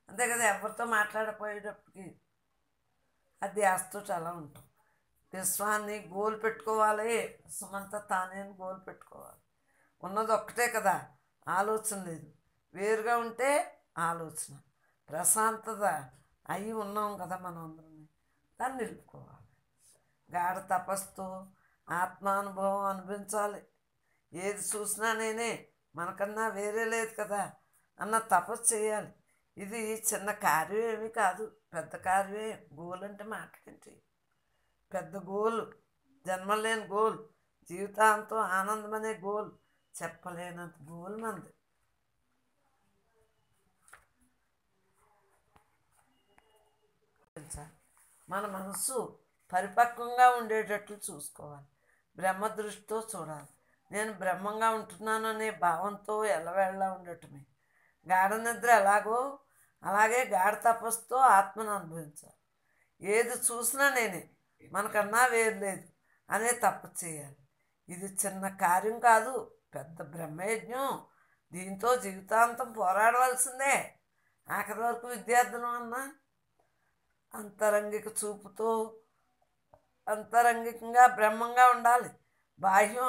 అంతే కదా. ఎవరితో మాట్లాడపోయేటప్పటికి ఆ ధ్యాసతో అలా ఉంటాం. విశ్వాన్ని గోలు పెట్టుకోవాలి, విశ్వమంతా తానే గోలు పెట్టుకోవాలి. ఉన్నది ఒక్కటే కదా, ఆలోచన లేదు. వేరుగా ఉంటే ఆలోచన, ప్రశాంతత అయి ఉన్నాం కదా మనం అందరం, దాన్ని నిలుపుకోవాలి. గాఢ తపస్సుతో ఆత్మానుభవం అనుభవించాలి. ఏది చూసినా నేనే, మనకన్నా వేరే లేదు కదా అన్న తపస్సు చేయాలి. ఇది చిన్న కార్యం ఏమీ కాదు, పెద్ద కార్యమే. గోల్ అంటే మాట్లాడేంటి, పెద్ద గోలు, జన్మలేని గోల్, జీవితాంతం ఆనందం అనే గోల్, చెప్పలేనంత గోల్ మనది. మన మనసు పరిపక్వంగా ఉండేటట్లు చూసుకోవాలి. బ్రహ్మ దృష్టితో చూడాలి. నేను బ్రహ్మంగా ఉంటున్నాను అనే భావంతో ఎల్లవేళ్ళ ఉండటమే. గాఢ నిద్ర ఎలాగో అలాగే గాఢ తపస్సుతో ఆత్మను అనుభవించాలి. ఏది చూసినా నేనే, మనకన్నా వేరు లేదు అనే తపస్సు చేయాలి. ఇది చిన్న కార్యం కాదు, పెద్ద బ్రహ్మయజ్ఞం. దీంతో జీవితాంతం పోరాడవలసిందే. ఆఖరి వరకు విద్యార్థులు అన్నా అంతరంగిక చూపుతో అంతరంగికంగా బ్రహ్మంగా ఉండాలి. బాహ్యం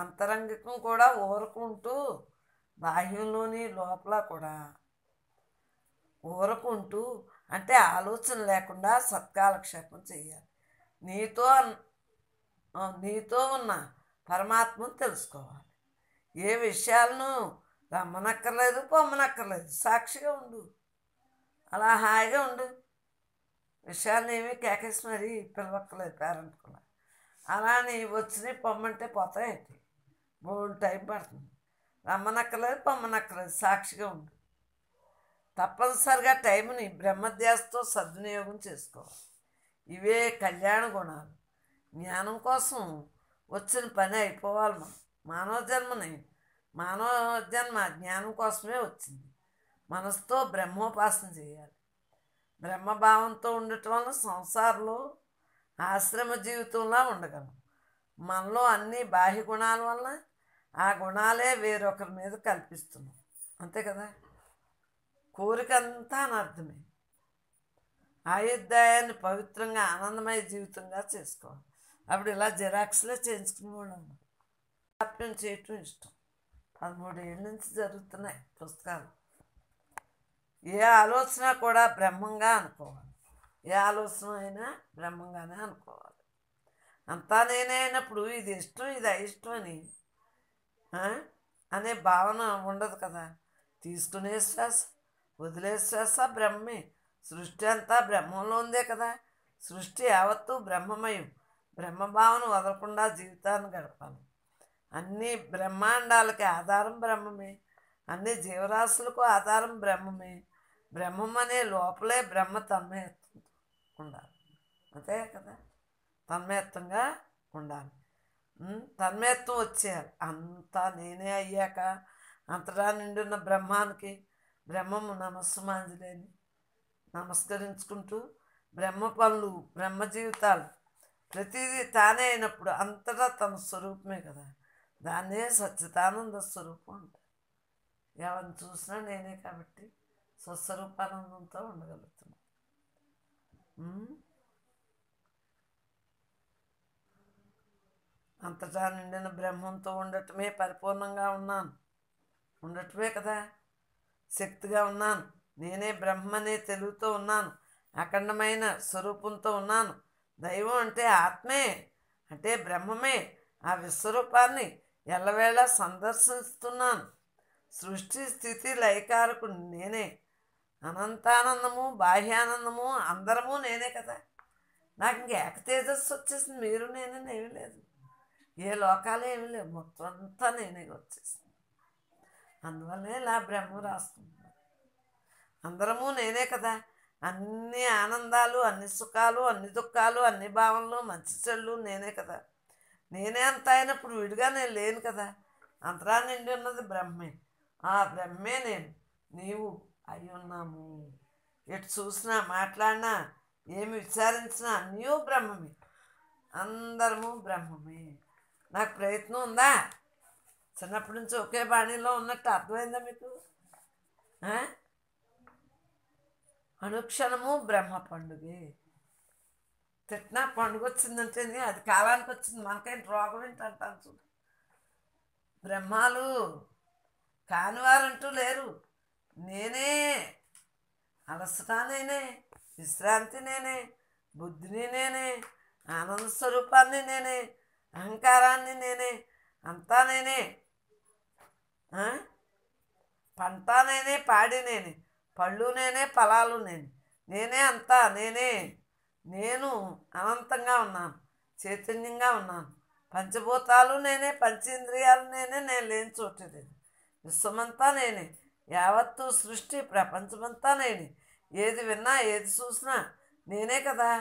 అంతరంగికం కూడా ఊరుకుంటూ, బాహ్యంలోని లోపల కూడా ఊరుకుంటూ, అంటే ఆలోచన లేకుండా సత్కాలక్షేపం చేయాలి. నీతో ఉన్న పరమాత్మను తెలుసుకోవాలి. ఏ విషయాలను రమ్మనక్కర్లేదు, పొమ్మనక్కర్లేదు, సాక్షిగా ఉండు. అలా హాయిగా ఉండు. విషయాలను ఏమీ కేకేసి మరీ పిలవక్కర్లేదు పేరెంట్ కూడా. అలా నీ వచ్చినాయి పొమ్మంటే పోతాయేంటి, బోల్డ్ టైం పడుతుంది. రమ్మనక్కర్లేదు, పొమ్మనక్కర్లేదు, సాక్షిగా ఉండు. తప్పనిసరిగా టైంని బ్రహ్మధ్యాసతో సద్వినియోగం చేసుకోవాలి. ఇవే కళ్యాణ గుణాలు. జ్ఞానం కోసం వచ్చిన పని అయిపోవాలి. మానవ జన్మ జ్ఞానం కోసమే వచ్చింది. మనసుతో బ్రహ్మోపాసన చేయాలి. బ్రహ్మభావంతో ఉండటం వల్ల సంసారంలో ఆశ్రమ జీవితంలా ఉండగలం. మనలో అన్ని బాహ్య గుణాల వల్ల ఆ గుణాలే వేరొకరి మీద కల్పిస్తున్నాం, అంతే కదా. కోరికంతా అనర్థమే. ఆయుర్దాయాన్ని పవిత్రంగా ఆనందమయ జీవితంగా చేసుకోవాలి. అప్పుడు ఇలా జిరాక్స్లో చేయించుకునే వాళ్ళం. జాప్యం చేయటం ఇష్టం. 13 ఏళ్ళ నుంచి జరుగుతున్నాయి పుస్తకాలు. ఏ ఆలోచన కూడా బ్రహ్మంగా అనుకోవాలి. ఏ ఆలోచన అయినా బ్రహ్మంగానే అనుకోవాలి. అంతా నేనే అయినప్పుడు ఇది ఇష్టం ఇది అయిష్టం అనే భావన ఉండదు కదా. తీసుకునే శ్వాస, వదిలేశ్వాస బ్రహ్మే. సృష్టి అంతా బ్రహ్మంలో ఉందే కదా. సృష్టి యావత్తు బ్రహ్మమయం. బ్రహ్మభావన వదలకుండా జీవితాన్ని గడపాలి. అన్ని బ్రహ్మాండాలకి ఆధారం బ్రహ్మమే. అన్ని జీవరాశులకు ఆధారం బ్రహ్మమే. బ్రహ్మం అనే లోపలే బ్రహ్మ తన్మయత్వం ఉండాలి. అంతే కదా, తన్మయత్వంగా ఉండాలి. తన్మయత్వం వచ్చేయాలి. అంతా నేనే అయ్యాక అంతటా నిండున్న బ్రహ్మానికి బ్రహ్మము నమస్సుమాంజలేని నమస్కరించుకుంటూ బ్రహ్మ పనులు బ్రహ్మ జీవితాలు ప్రతిదీ తానే అయినప్పుడు అంతటా తన స్వరూపమే కదా. దాన్నే సచ్చిదానంద స్వరూపం అంటారు. ఎవరిని చూసినా నేనే కాబట్టి స్వస్వరూపానందంతో ఉండగలుగుతున్నాం. అంతటా నిండిన బ్రహ్మంతో ఉండటమే పరిపూర్ణంగా ఉండటమే కదా. శక్తిగా ఉన్నాను. నేనే బ్రహ్మనే తెలుగుతో ఉన్నాను. అఖండమైన స్వరూపంతో ఉన్నాను. దైవం అంటే ఆత్మే, అంటే బ్రహ్మమే. ఆ విశ్వరూపాన్ని ఎల్లవేళ సందర్శిస్తున్నాను. సృష్టి స్థితి లయకారకు నేనే. అనంతానందము బాహ్యానందము అందరము నేనే కదా. నాకు ఇంక ఏక తేజస్సు వచ్చేసింది. మీరు నేనే ఏమీ లేదు. ఏ లోకాలు ఏమీ లేవు. మొత్తం అంతా నేనే వచ్చేసింది. అందువల్లే ఇలా బ్రహ్మ రాస్తుంది. అందరము నేనే కదా. అన్ని ఆనందాలు, అన్ని సుఖాలు, అన్ని దుఃఖాలు, అన్ని భావనలు, మంచి చెళ్ళు నేనే కదా. నేనే అంత అయినప్పుడు విడిగా నేను లేను కదా. అంతరా నిండి ఉన్నది బ్రహ్మే. ఆ బ్రహ్మే నేను, నీవు అయి ఉన్నాము. ఎటు చూసినా మాట్లాడినా ఏమి విచారించినా అన్నీ బ్రహ్మమే. అందరము బ్రహ్మమే. నాకు ప్రయత్నం ఉందా? చిన్నప్పటి నుంచి ఒకే బాణీలో ఉన్నట్టు అర్థమైందా మీకు? అనుక్షణము బ్రహ్మ పండుగే. తిట్టినా పండుగ వచ్చిందంటేనే అది కాలానికి వచ్చింది. మనకేంటి రోగం ఏంటి అంటాను చూడు. బ్రహ్మాలు కానివారంటూ లేరు. నేనే అలసట, నేనే విశ్రాంతి, నేనే బుద్ధిని, నేనే ఆనంద స్వరూపాన్ని, నేనే అహంకారాన్ని, నేనే అంతా నేనే. పంట నేనే, పాడి నేనే, పళ్ళు నేనే, ఫలాలు నేనే అంతా నేనే. నేను అనంతంగా ఉన్నాను, చైతన్యంగా ఉన్నాను. పంచభూతాలు నేనే, పంచేంద్రియాలు నేనే. నేను లేని చోటు లేదు. విశ్వమంతా నేనే. యావత్తు సృష్టి ప్రపంచమంతా నేనే. ఏది విన్నా ఏది చూసినా నేనే కదా.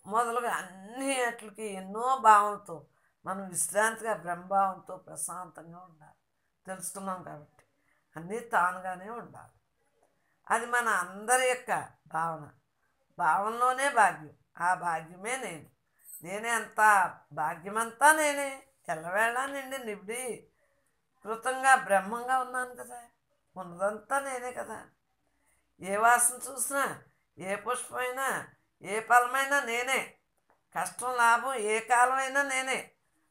మొదలుగా అన్ని అట్లకి ఎన్నో భావంతో మనం విశ్రాంతిగా బ్రహ్మభావంతో ప్రశాంతంగా ఉండాలి. తెలుసుకున్నాం కాబట్టి అన్నీ తానుగానే ఉండాలి. అది మన అందరి యొక్క భావనలోనే భాగ్యం. ఆ భాగ్యమే నేనే అంతా. భాగ్యమంతా నేనే. ఎల్లవేళ నిండి నిబిడి కృతంగా బ్రహ్మంగా ఉన్నాను కదా. ఉన్నదంతా నేనే కదా. ఏ వాసన చూసినా, ఏ పుష్పమైనా, ఏ ఫలమైనా నేనే. కష్టం లాభం ఏ కాలమైనా నేనే.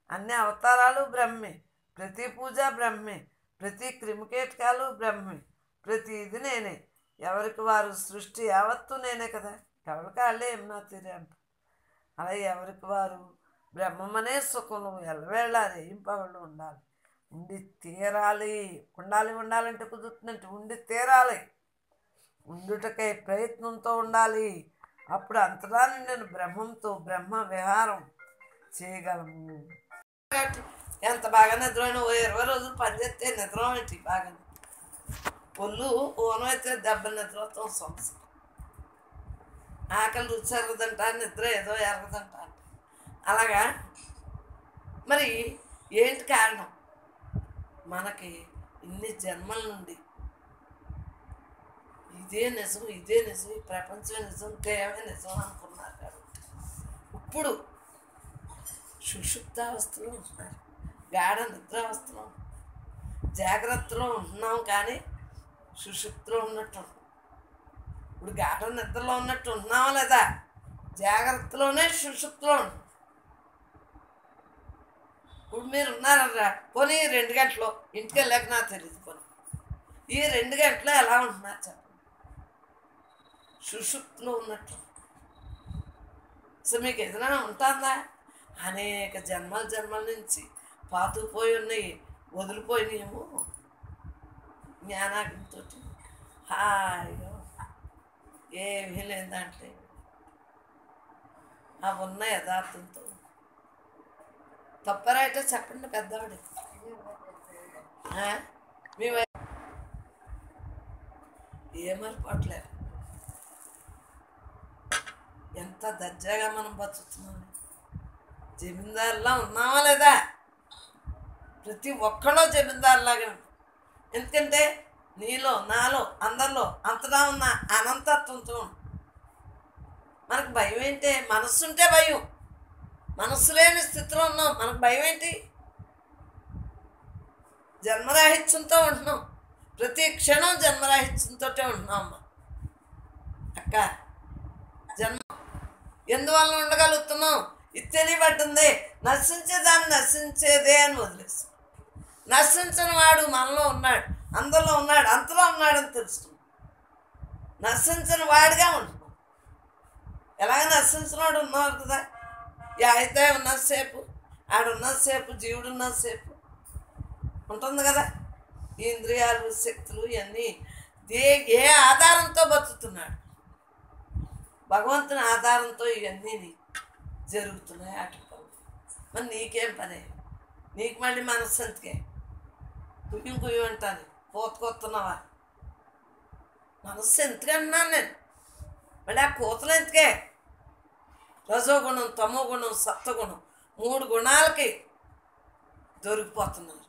అన్ని అవతారాలు బ్రహ్మే. ప్రతి పూజ బ్రహ్మే. ప్రతి క్రిమికేటకాలు బ్రహ్మే. ప్రతి ఇది నేనే. ఎవరికి వారు సృష్టి యావత్తు నేనే కదా. ఎవరికి వాళ్ళే ఏమన్నా తీరే అంట. అలా ఎవరికి వారు బ్రహ్మమనే సుఖంలో ఎల్లవేళ రేయింపగళ్ళు ఉండాలి. ఉండి తీరాలి. ఉండాలంటే కుదురుతుందంటే ఉండి తీరాలి. ఉండుటకై ప్రయత్నంతో ఉండాలి. అప్పుడు అంతటా నిండిన బ్రహ్మంతో బ్రహ్మ విహారం చేయగలము. ఎంత బాగా నిద్రపోయినా 20 రోజులు పనిచేస్తే నిద్ర ఏంటి బాగా. ఒళ్ళు ఓనం అయితే దెబ్బ నిద్రతో సమస్య. ఆకలి రుచి ఎరగదంట, నిద్ర ఏదో ఎరగదంట. అలాగా మరి ఏంటి కారణం? మనకి ఇన్ని జన్మల నుండి ఇదే నిజం, ఈ ప్రపంచమే నిజం, దేవే నిజం అనుకున్నారు కాబట్టి ఇప్పుడు సుషుప్తావస్థలో ఉంటున్నారు. గాఢ నిద్రావస్థలో జాగ్రత్తలో ఉంటున్నాం, కానీ సుషుప్తిలో ఉన్నట్టు. ఇప్పుడు గాఢ నిద్రలో ఉన్నట్టు ఉంటున్నావా లేదా? జాగ్రత్తలోనే సుషుప్తిలో ఉంటుంది. ఇప్పుడు మీరు ఉన్నారరా, పోనీ 2 గంటలు ఇంటికి వెళ్ళాక నాకు తెలియదు. పోనీ ఈ 2 గంటలు ఎలా ఉంటున్నారు చెప్పండి? సుషుప్తిలో ఉన్నట్టు. అసలు మీకు ఏదైనా ఉంటుందా? అనేక జన్మల నుంచి పాతుకుపోయి ఉన్నాయి, వదిలిపోయినాయేమో జ్ఞానాగ్నితో. హాయిగా ఏమీ లేదు దాంట్లో. అవి ఉన్న యథార్థంతో తప్పరైతే చెప్పండి పెద్దవాడు. మీ ఏమరిపోవట్లేదు. ఎంత దర్జాగా మనం బతుకుతున్నాం. జమీందారులా ఉన్నామా లేదా? ప్రతి ఒక్కడో జమీందారులాగా. ఎందుకంటే నీలో నాలో అందరిలో అంతటా ఉన్న అనంతత్వంతో మనకు భయం ఏంటి? మనస్సు ఉంటే భయం. మనస్సు లేని స్థితిలో ఉన్నాం, మనకు భయం ఏంటి? జన్మరాహిత్యంతో ఉంటున్నాం. ప్రతి క్షణం జన్మరాహిత్యంతో ఉంటున్నాం అమ్మ అక్క. జన్మ ఎందువల్ల ఉండగలుగుతున్నాం? ఇది తెలియబట్టుంది. నశించేదాన్ని నశించేదే అని వదిలేస్తాం. నశించని వాడు మనలో ఉన్నాడు, అందరిలో ఉన్నాడు, అంతలో ఉన్నాడని తెలుస్తున్నాం. నశించని వాడిగా ఉంటున్నాం. ఎలాగ నశించిన వాడు ఉన్నవాడు కదా. అయితే ఉన్నసేపు ఆడున్నసేపు జీవుడు ఉన్నసేపు ఉంటుంది కదా. ఈ ఇంద్రియాలు శక్తులు ఇవన్నీ ఏ ఆధారంతో బతుకుతున్నాడు? భగవంతుని ఆధారంతో ఇవన్నీ జరుగుతున్నాయి. అటు మరి నీకేం పని? నీకు మళ్ళీ మనస్సు ఎంతకే? కుయ్యం కుయ్యం అంటాను. కోతకొస్తున్నావా? మనస్సు ఎందుకంటున్నాను నేను. మళ్ళీ ఆ కోతలు ఎందుకే? రజోగుణం, తమో గుణం, సత్వగుణం 3 గుణాలకి దొరికిపోతున్నారు.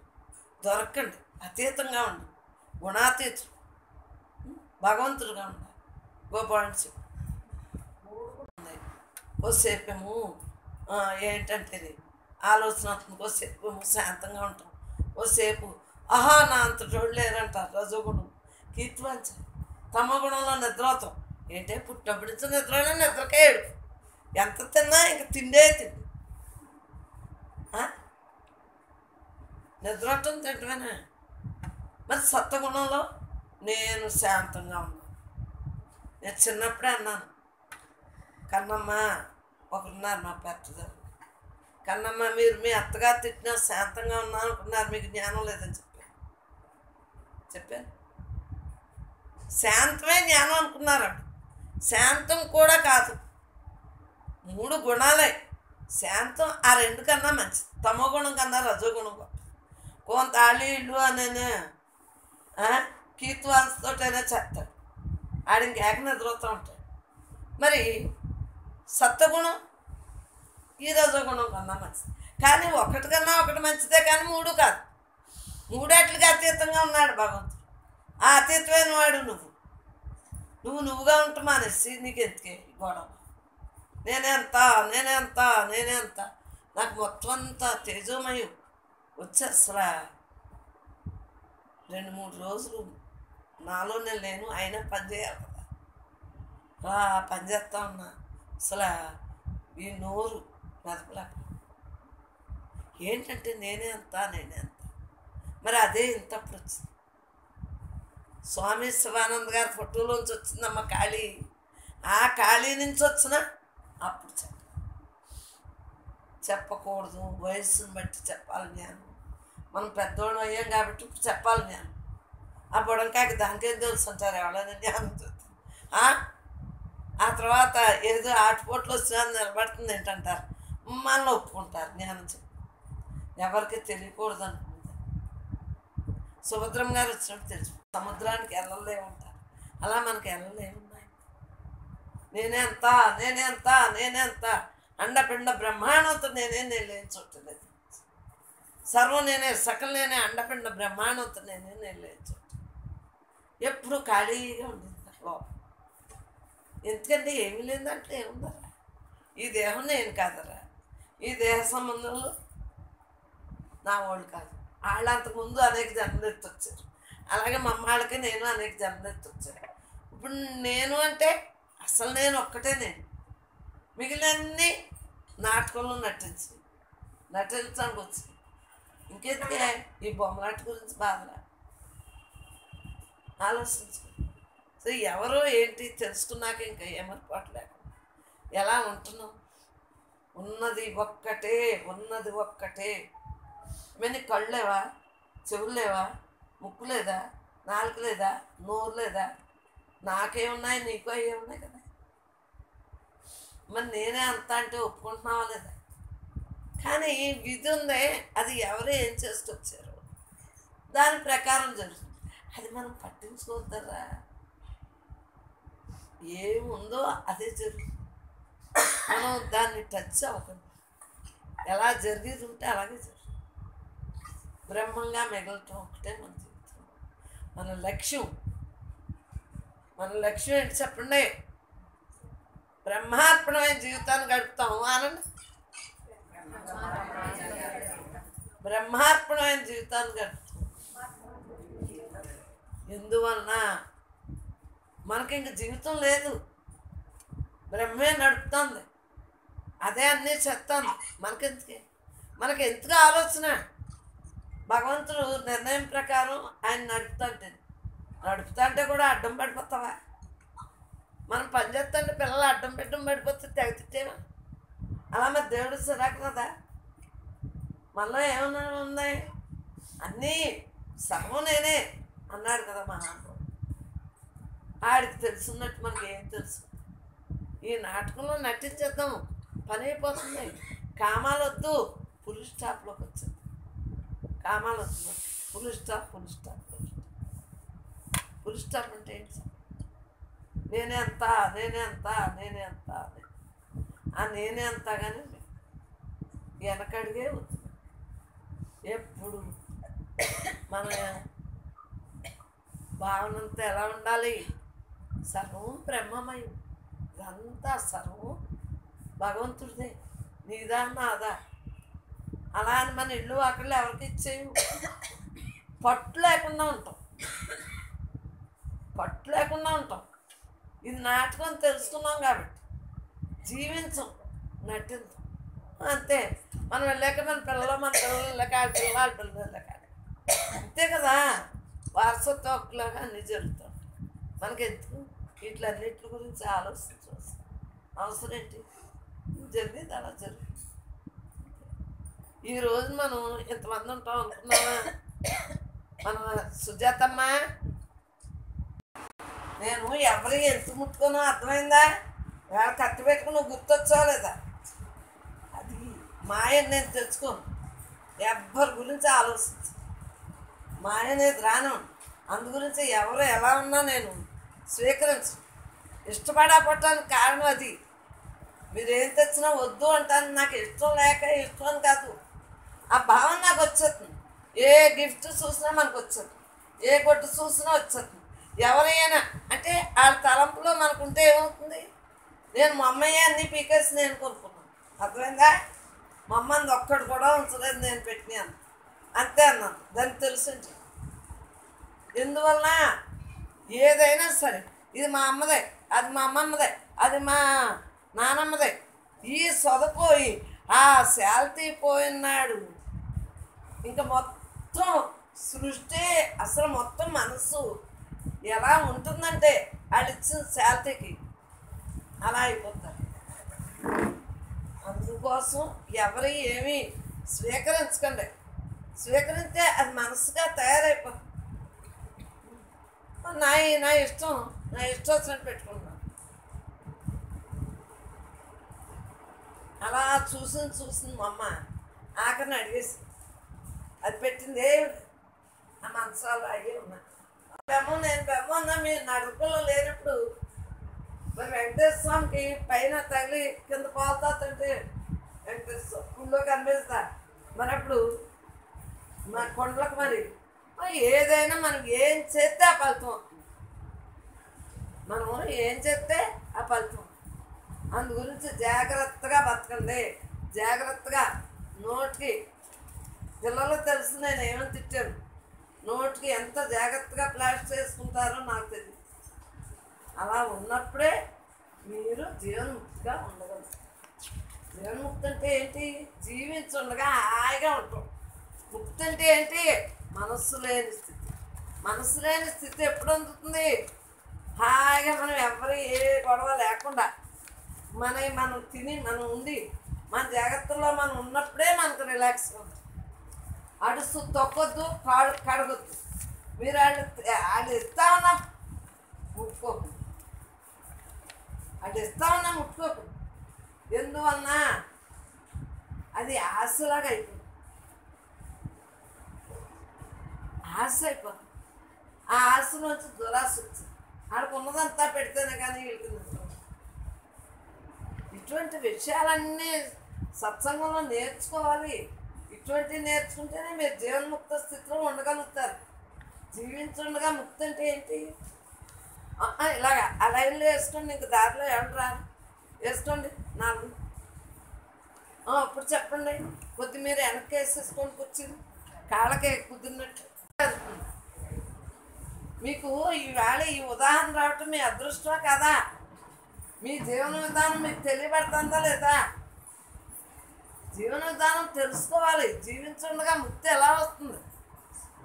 దొరకండి. అతీతంగా ఉండి గుణాతీతుడు భగవంతుడుగా ఉండాలి. గోపాంశం కొద్దిసేపేమో ఏంటంటే ఆలోచన వస్తుంది, కొద్దిసేపు శాంతంగా ఉంటాం, కొద్దిసేపు ఆహా నా అంతటోళ్ళు లేరంటారు. రజోగుణం కీర్తివంచ. తమ గుణంలో నిద్రవుతాం. ఏంటంటే పుట్టినప్పటి నుంచి నిద్రనే నిద్రకే ఏడుపు. ఎంత తిన్నా ఇంక తిండే తిండి. నిద్రటం తింటమేనా? మరి సత్వగుణంలో నేను శాంతంగా ఉన్నాను. నేను చిన్నప్పుడే అన్నాను, కన్నమ్మ ఒకరున్నారు మా పెద్దదారు. కన్నమ్మ మీరు మీ అత్తగారు తిట్టినా శాంతంగా ఉన్నా అనుకున్నారు, మీకు జ్ఞానం లేదని చెప్పాను. శాంతమే జ్ఞానం అనుకున్నారు. శాంతం కూడా కాదు. 3 గుణాలే. శాంతం ఆ 2 కన్నా మంచిది. తమో గుణం కన్నా రజోగుణం గొప్ప. కొంత ఆళ్ళు ఇళ్ళు అనే కీర్తివాన్స్తోటైనా చెప్తాడు. ఆడికి ఏక నిద్రవుతూ ఉంటాడు. మరి సత్వగుణం ఈ రజోగుణం కన్నా మంచిది. కానీ ఒకటి కన్నా ఒకటి మంచిదే, కానీ 3 కాదు. 3 అతీతంగా ఉన్నాడు భగవంతుడు. ఆ అతీతమైన వాడు నువ్వుగా ఉంటూ మానేసి నీకు ఎందుకే గొడవ? నేనెంత నాకు మొత్తం అంతా తేజోమయం వచ్చి అసలు 2-3 రోజులు నాలోనే లేను. అయినా పని చేయాలి కదా. అలా పని చేస్తా ఉన్నా. అసలు ఈ నోరు మెదపలేక ఏంటంటే నేనే అంత మరి అదే ఇంతప్పుడు వచ్చింది. స్వామి శివానంద్ గారి ఫోటోలోంచి వచ్చిందమ్మ ఖాళీ. ఆ ఖాళీ నుంచి వచ్చిన అప్పుడు చెప్పకూడదు. వయస్సును బట్టి చెప్పాలి జ్ఞానం. మనం పెద్దోళ్ళు అయ్యాం కాబట్టి ఇప్పుడు చెప్పాలి జ్ఞానం. ఆ బుడంకాయకి దానికేం తెలుసు అంటారు ఎవరైనా జ్ఞానం చూస్తుంది. ఆ తర్వాత ఏదో ఆటుపోట్లు వచ్చినా నిలబడుతుంది ఏంటంటారు. మనల్ని ఒప్పుకుంటారు జ్ఞానం చెప్పి. ఎవరికి తెలియకూడదు అనుకుంటారు. సుభద్రమ్మ గారు వచ్చినప్పుడు తెలుసు. సముద్రానికి వెళ్ళలేమంటారు. అలా మనకి వెళ్ళలేమున్నాయి. నేనేంత అండపిండ బ్రహ్మాండంతో నేను లేని చోటు. సర్వం నేనే, సకల నేనే, అండపిండ బ్రహ్మాండంతో నేను లేని చోటు. ఎప్పుడు ఖాళీగా ఉండేది లోపల. ఎందుకంటే ఏమీ లేదంటే ఏముందరా? ఈ దేహం నేను కాదరా. ఈ దేహ సంబంధంలో నా వాళ్ళు కాదు. వాళ్ళు అంతకుముందు అనేక జన్మలు ఎత్తొచ్చారు. అలాగే మా అమ్మాళ్ళకి నేను అనేక జన్మలు ఎత్తొచ్చాను. ఇప్పుడు నేను అంటే అసలు నేను ఒక్కటే. నేను మిగిలినన్నీ నాటకంలో నటించడానికి వచ్చింది. ఇంకెందుకే ఈ బొమ్మలాట గురించి బాధలా ఆలోచించు. సో ఎవరో ఏంటి తెలుసుకున్నాక ఇంకా ఏమర్పాటు లేకుండా ఎలా ఉంటున్నాం? ఉన్నది ఒక్కటే. ఇవన్నీ కళ్ళు లేవా? చెవులు లేవా? ముక్కు లేదా? నాలుక లేదా? నోరు లేదా? నాకేమున్నాయి నీకు అవి ఉన్నాయి కదా, మరి నేనే అంత అంటే ఒప్పుకుంటున్నావా లేదా? కానీ విధి ఉంది, అది ఎవరు ఏం చేసుకొచ్చారు దాని ప్రకారం జరుగుతుంది. అది మనం పట్టించుకోవద్దరా, ఏముందో అదే జరుగుతుంది. మనం దాన్ని టచ్ అవ్వకుండా ఎలా జరిగేది ఉంటే అలాగే జరుగుతుంది. బ్రహ్మంగా మిగలటం ఒకటే మన జీవితం. మన లక్ష్యం ఏంటి చెప్పండి? బ్రహ్మార్పణమైన జీవితాన్ని గడుపుతాం అనండి. బ్రహ్మార్పణమైన జీవితాన్ని గడుపుతాం. ఎందువలన మనకి ఇంక జీవితం లేదు, బ్రహ్మే నడుపుతుంది, అదే అన్నీ చెప్తాను. మనకి ఎందుకు ఆలోచన? భగవంతుడు నిర్ణయం ప్రకారం ఆయన నడుపుతుంటే కూడా అడ్డం పడిపోతావా? మనం పని చేస్తుంటే పిల్లలు అడ్డం పడిపోతే తెగతిట్టేవా? అలా మరి దేవుడు సిరాకు కదా. మళ్ళీ ఏమన్నా ఉన్నాయి, అన్నీ సర్వం నేనే అన్నాడు కదా మహానుభావుడు. ఆడికి తెలుసున్నట్టు మనకి ఏం తెలుసు? ఈ నాటకంలో నటించేద్దాం, పని అయిపోతుంది. కామాలు వద్దు, ఫుల్ స్టాప్లోకి వచ్చింది. కామాలు వద్దు, ఫుల్ స్టాప్. ఫుల్ స్టాప్ అంటే ఏంటి? నేనే అంత ఆ నేనే అంత కానీ వెనకడిగే వద్దు. ఎప్పుడు మన భావనంతా ఎలా ఉండాలి? సర్వం బ్రహ్మమయం, ఇదంతా సర్వం భగవంతుడిదే, నీదా నాదా. అలా అని మన ఇల్లు అక్కడ ఎవరికి ఇచ్చేవి? పట్టు లేకుండా ఉంటాం. ఇది నాటకం తెలుసుకున్నాం కాబట్టి జీవించం, నటించం అంతే. మనం వెళ్ళాక మన పిల్లలు వెళ్ళాక వాళ్ళ పిల్లలు వెళ్ళాక అంతే కదా. వారసత్వ హక్కులాగా అన్నీ జరుగుతాం. మనకెందుకు వీటిలన్నిటి గురించి ఆలోచించవలసిన అవసరం ఏంటి? జరిగేది అలా జరుగుతుంది. ఈరోజు మనం ఎంతమంది ఉంటాం అనుకున్నామా? మన సుజాతమ్మ, నేను ఎవరి ఎంత ముట్టుకున్నా అర్థమైందా? వేళ కత్తి పెట్టుకుని నువ్వు గుర్తొచ్చావు లేదా? అది మాయని నేను తెచ్చుకోను, ఎవ్వరి గురించి ఆలోచించు. మాయ అనేది రాను, అందు గురించి ఎవరు ఎలా ఉన్నా నేను స్వీకరించు. ఇష్టపడకపోవటానికి కారణం అది. మీరేం తెచ్చినా వద్దు అంటాను, నాకు ఇష్టం లేక ఇష్టం అని కాదు, ఆ భావన నాకు వచ్చేస్తుంది. ఏ గిఫ్ట్ చూసినా మనకు వచ్చేది, ఏ కొట్టు చూసినా వచ్చేస్తుంది. ఎవరైనా అంటే వాళ్ళ తలంపులో మనకుంటే ఏమవుతుంది? నేను మా అమ్మయ్య అన్నీ పీకేసి నేను కొనుక్కున్నాను, అర్థమైందా? మా అమ్మని ఒక్కడు కూడా ఉంచలేదు, నేను పెట్టినాను అంతే అన్నాను. దానికి తెలుసు ఎందువలన ఏదైనా సరే ఇది మా అమ్మదే, అది మా అమ్మమ్మదే, అది మా నానమ్మదే. ఈ సొదపోయి ఆ శాల్తీ పోయినాడు ఇంకా మొత్తం సృష్టి అసలు మొత్తం మనసు ఎలా ఉంటుందంటే వాళ్ళు ఇచ్చిన శాల్తీకి అలా అయిపోతారు. అందుకోసం ఎవరు ఏమీ స్వీకరించకండి. స్వీకరిస్తే అది మనసుగా తయారైపోతుంది. నా ఇష్టం వచ్చినట్టు పెట్టుకుంటున్నాను. అలా చూసింది మా అమ్మ. ఆఖరిని అడిగేసి అది పెట్టింది ఆ మంచాలు అయ్యే ఉన్నా. నేను బెమ్మన్నా మీరు నడుపులో లేనప్పుడు మరి వెంకటేశ్వర స్వామికి పైన తగిలి కింద పోతుంటే వెంకటేశ్వర గుళ్ళో కనిపిస్తా. మరి అప్పుడు మా కొండలకు మరి ఏదైనా మనం ఏం చేస్తే ఆ ఫలితం, మనం ఏం చేస్తే ఆ ఫలితం. అందు గురించి జాగ్రత్తగా బతకండి. జాగ్రత్తగా నోటికి పిల్లలు తెలుసు నేను ఏమని తిట్టాను, నోటికి ఎంత జాగ్రత్తగా ప్లాస్టర్ చేసుకుంటారో నాకు తెలియదు. అలా ఉన్నప్పుడే మీరు జీవన్ముక్తిగా ఉండగలుగుతారు. జీవన్ముక్తి అంటే ఏంటి? జీవించుండగా హాయిగా ఉంటాం. ముక్తి అంటే ఏంటి? మనస్సు లేని స్థితి. మనస్సు లేని స్థితి ఎప్పుడు అందుతుంది? హాయిగా మనం ఎవరు ఏ గొడవ లేకుండా మనం తిని మనం ఉండి మన జాగ్రత్తలో మనం ఉన్నప్పుడే మనకు రిలాక్స్గా ఉంటుంది. అడుసు తొక్కొద్దు, కడగొద్దు. మీరు వాళ్ళు ఇస్తా ఉన్నా ఒప్పుకోకుండా అది ఇస్తామన్నా ముట్టుకోకు. ఎందువలన అది ఆశలాగా అయిపోయింది, ఆశ అయిపోతుంది. ఆ ఆశ నుంచి దురాశ వచ్చింది. ఆడికి ఉన్నదంతా పెడితేనే కానీ వెళ్తుంది. ఇటువంటి విషయాలన్నీ సత్సంగంలో నేర్చుకోవాలి. ఇటువంటివి నేర్చుకుంటేనే మీరు జీవన్ముక్త స్థితిలో ఉండగలుగుతారు. జీవించుండగా ముక్తి అంటే ఏంటి? ఇలాగా ఆ లైన్లో వేసుకోండి, ఇంక దారిలో ఎవరు రారు, వేసుకోండి 4. ఇప్పుడు చెప్పండి. కొద్దిమీర వెనక్కి వేసేసుకొని కూర్చుంది, కాళ్ళకి కుదిరినట్టు. మీకు ఈవేళ ఈ ఉదాహరణ రావటం మీ అదృష్టమా కదా? మీ జీవన విధానం మీకు తెలియబడుతుందా లేదా? జీవన విధానం తెలుసుకోవాలి. జీవించుండగా ముక్తి ఎలా వస్తుంది?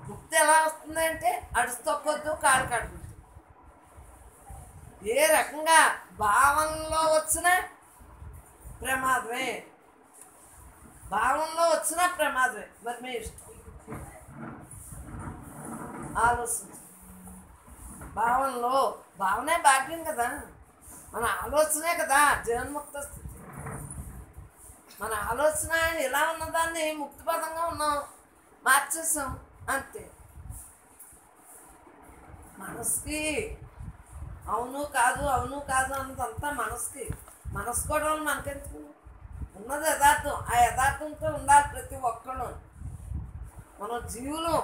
ముక్తి ఎలా వస్తుంది అంటే అడుసు తొక్కొద్దు, కాళ్ళు కడగొద్దు. ఏ రకంగా భావనలో వచ్చినా ప్రమాదమే, భావనలో వచ్చినా ప్రమాదమే. మరి మీ ఇష్టం, ఆలోచించు. భావనలో, భావనే భాగ్యం కదా, మన ఆలోచనే కదా జీవన్ముక్త స్థితి. మన ఆలోచన ఇలా ఉన్నదాన్ని ముక్తిపదంగా ఉన్నాం, మార్చేసాం అంతే. మనసుకి అవును కాదు అన్నదంతా మనసుకి. మనసు కూడా మనకెందుకు? ఉన్నది యథార్థం. ఆ యథార్థంతో ఉండాలి ప్రతి ఒక్కళ్ళు. మనం జీవులు,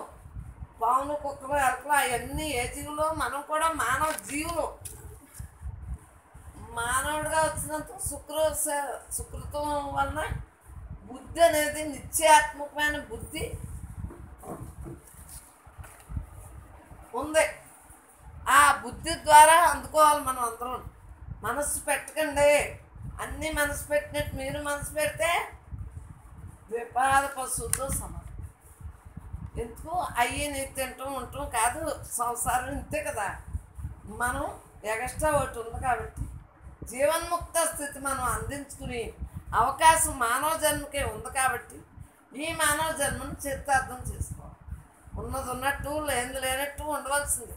పావులు, కుక్కలు, ఎలకలు అవన్నీ ఏ జీవులు? మనం కూడా మానవ జీవులు. మానవుడిగా వచ్చినంత సుకృతం వలన బుద్ధి అనేది నిత్యాత్మకమైన బుద్ధి ఉంది. ఆ బుద్ధి ద్వారా అందుకోవాలి మనం అందరం. మనస్సు పెట్టకండి. అన్నీ మనసు పెట్టినట్టు మీరు మనసు పెడితే ద్విపాద పశువుతో సమానం. ఎందుకు అయ్యి నీ తింటాం ఉంటాం కాదు, సంసారం ఇంతే కదా. మనం ఎగస్ట్రా ఒకటి ఉంది కాబట్టి జీవన్ముక్త స్థితి మనం అందించుకుని అవకాశం మానవ జన్మకే ఉంది కాబట్టి ఈ మానవ జన్మను చరితార్థం చేసుకోవాలి. ఉన్నది ఉన్నట్టు, లేనిది లేనట్టు ఉండవలసింది.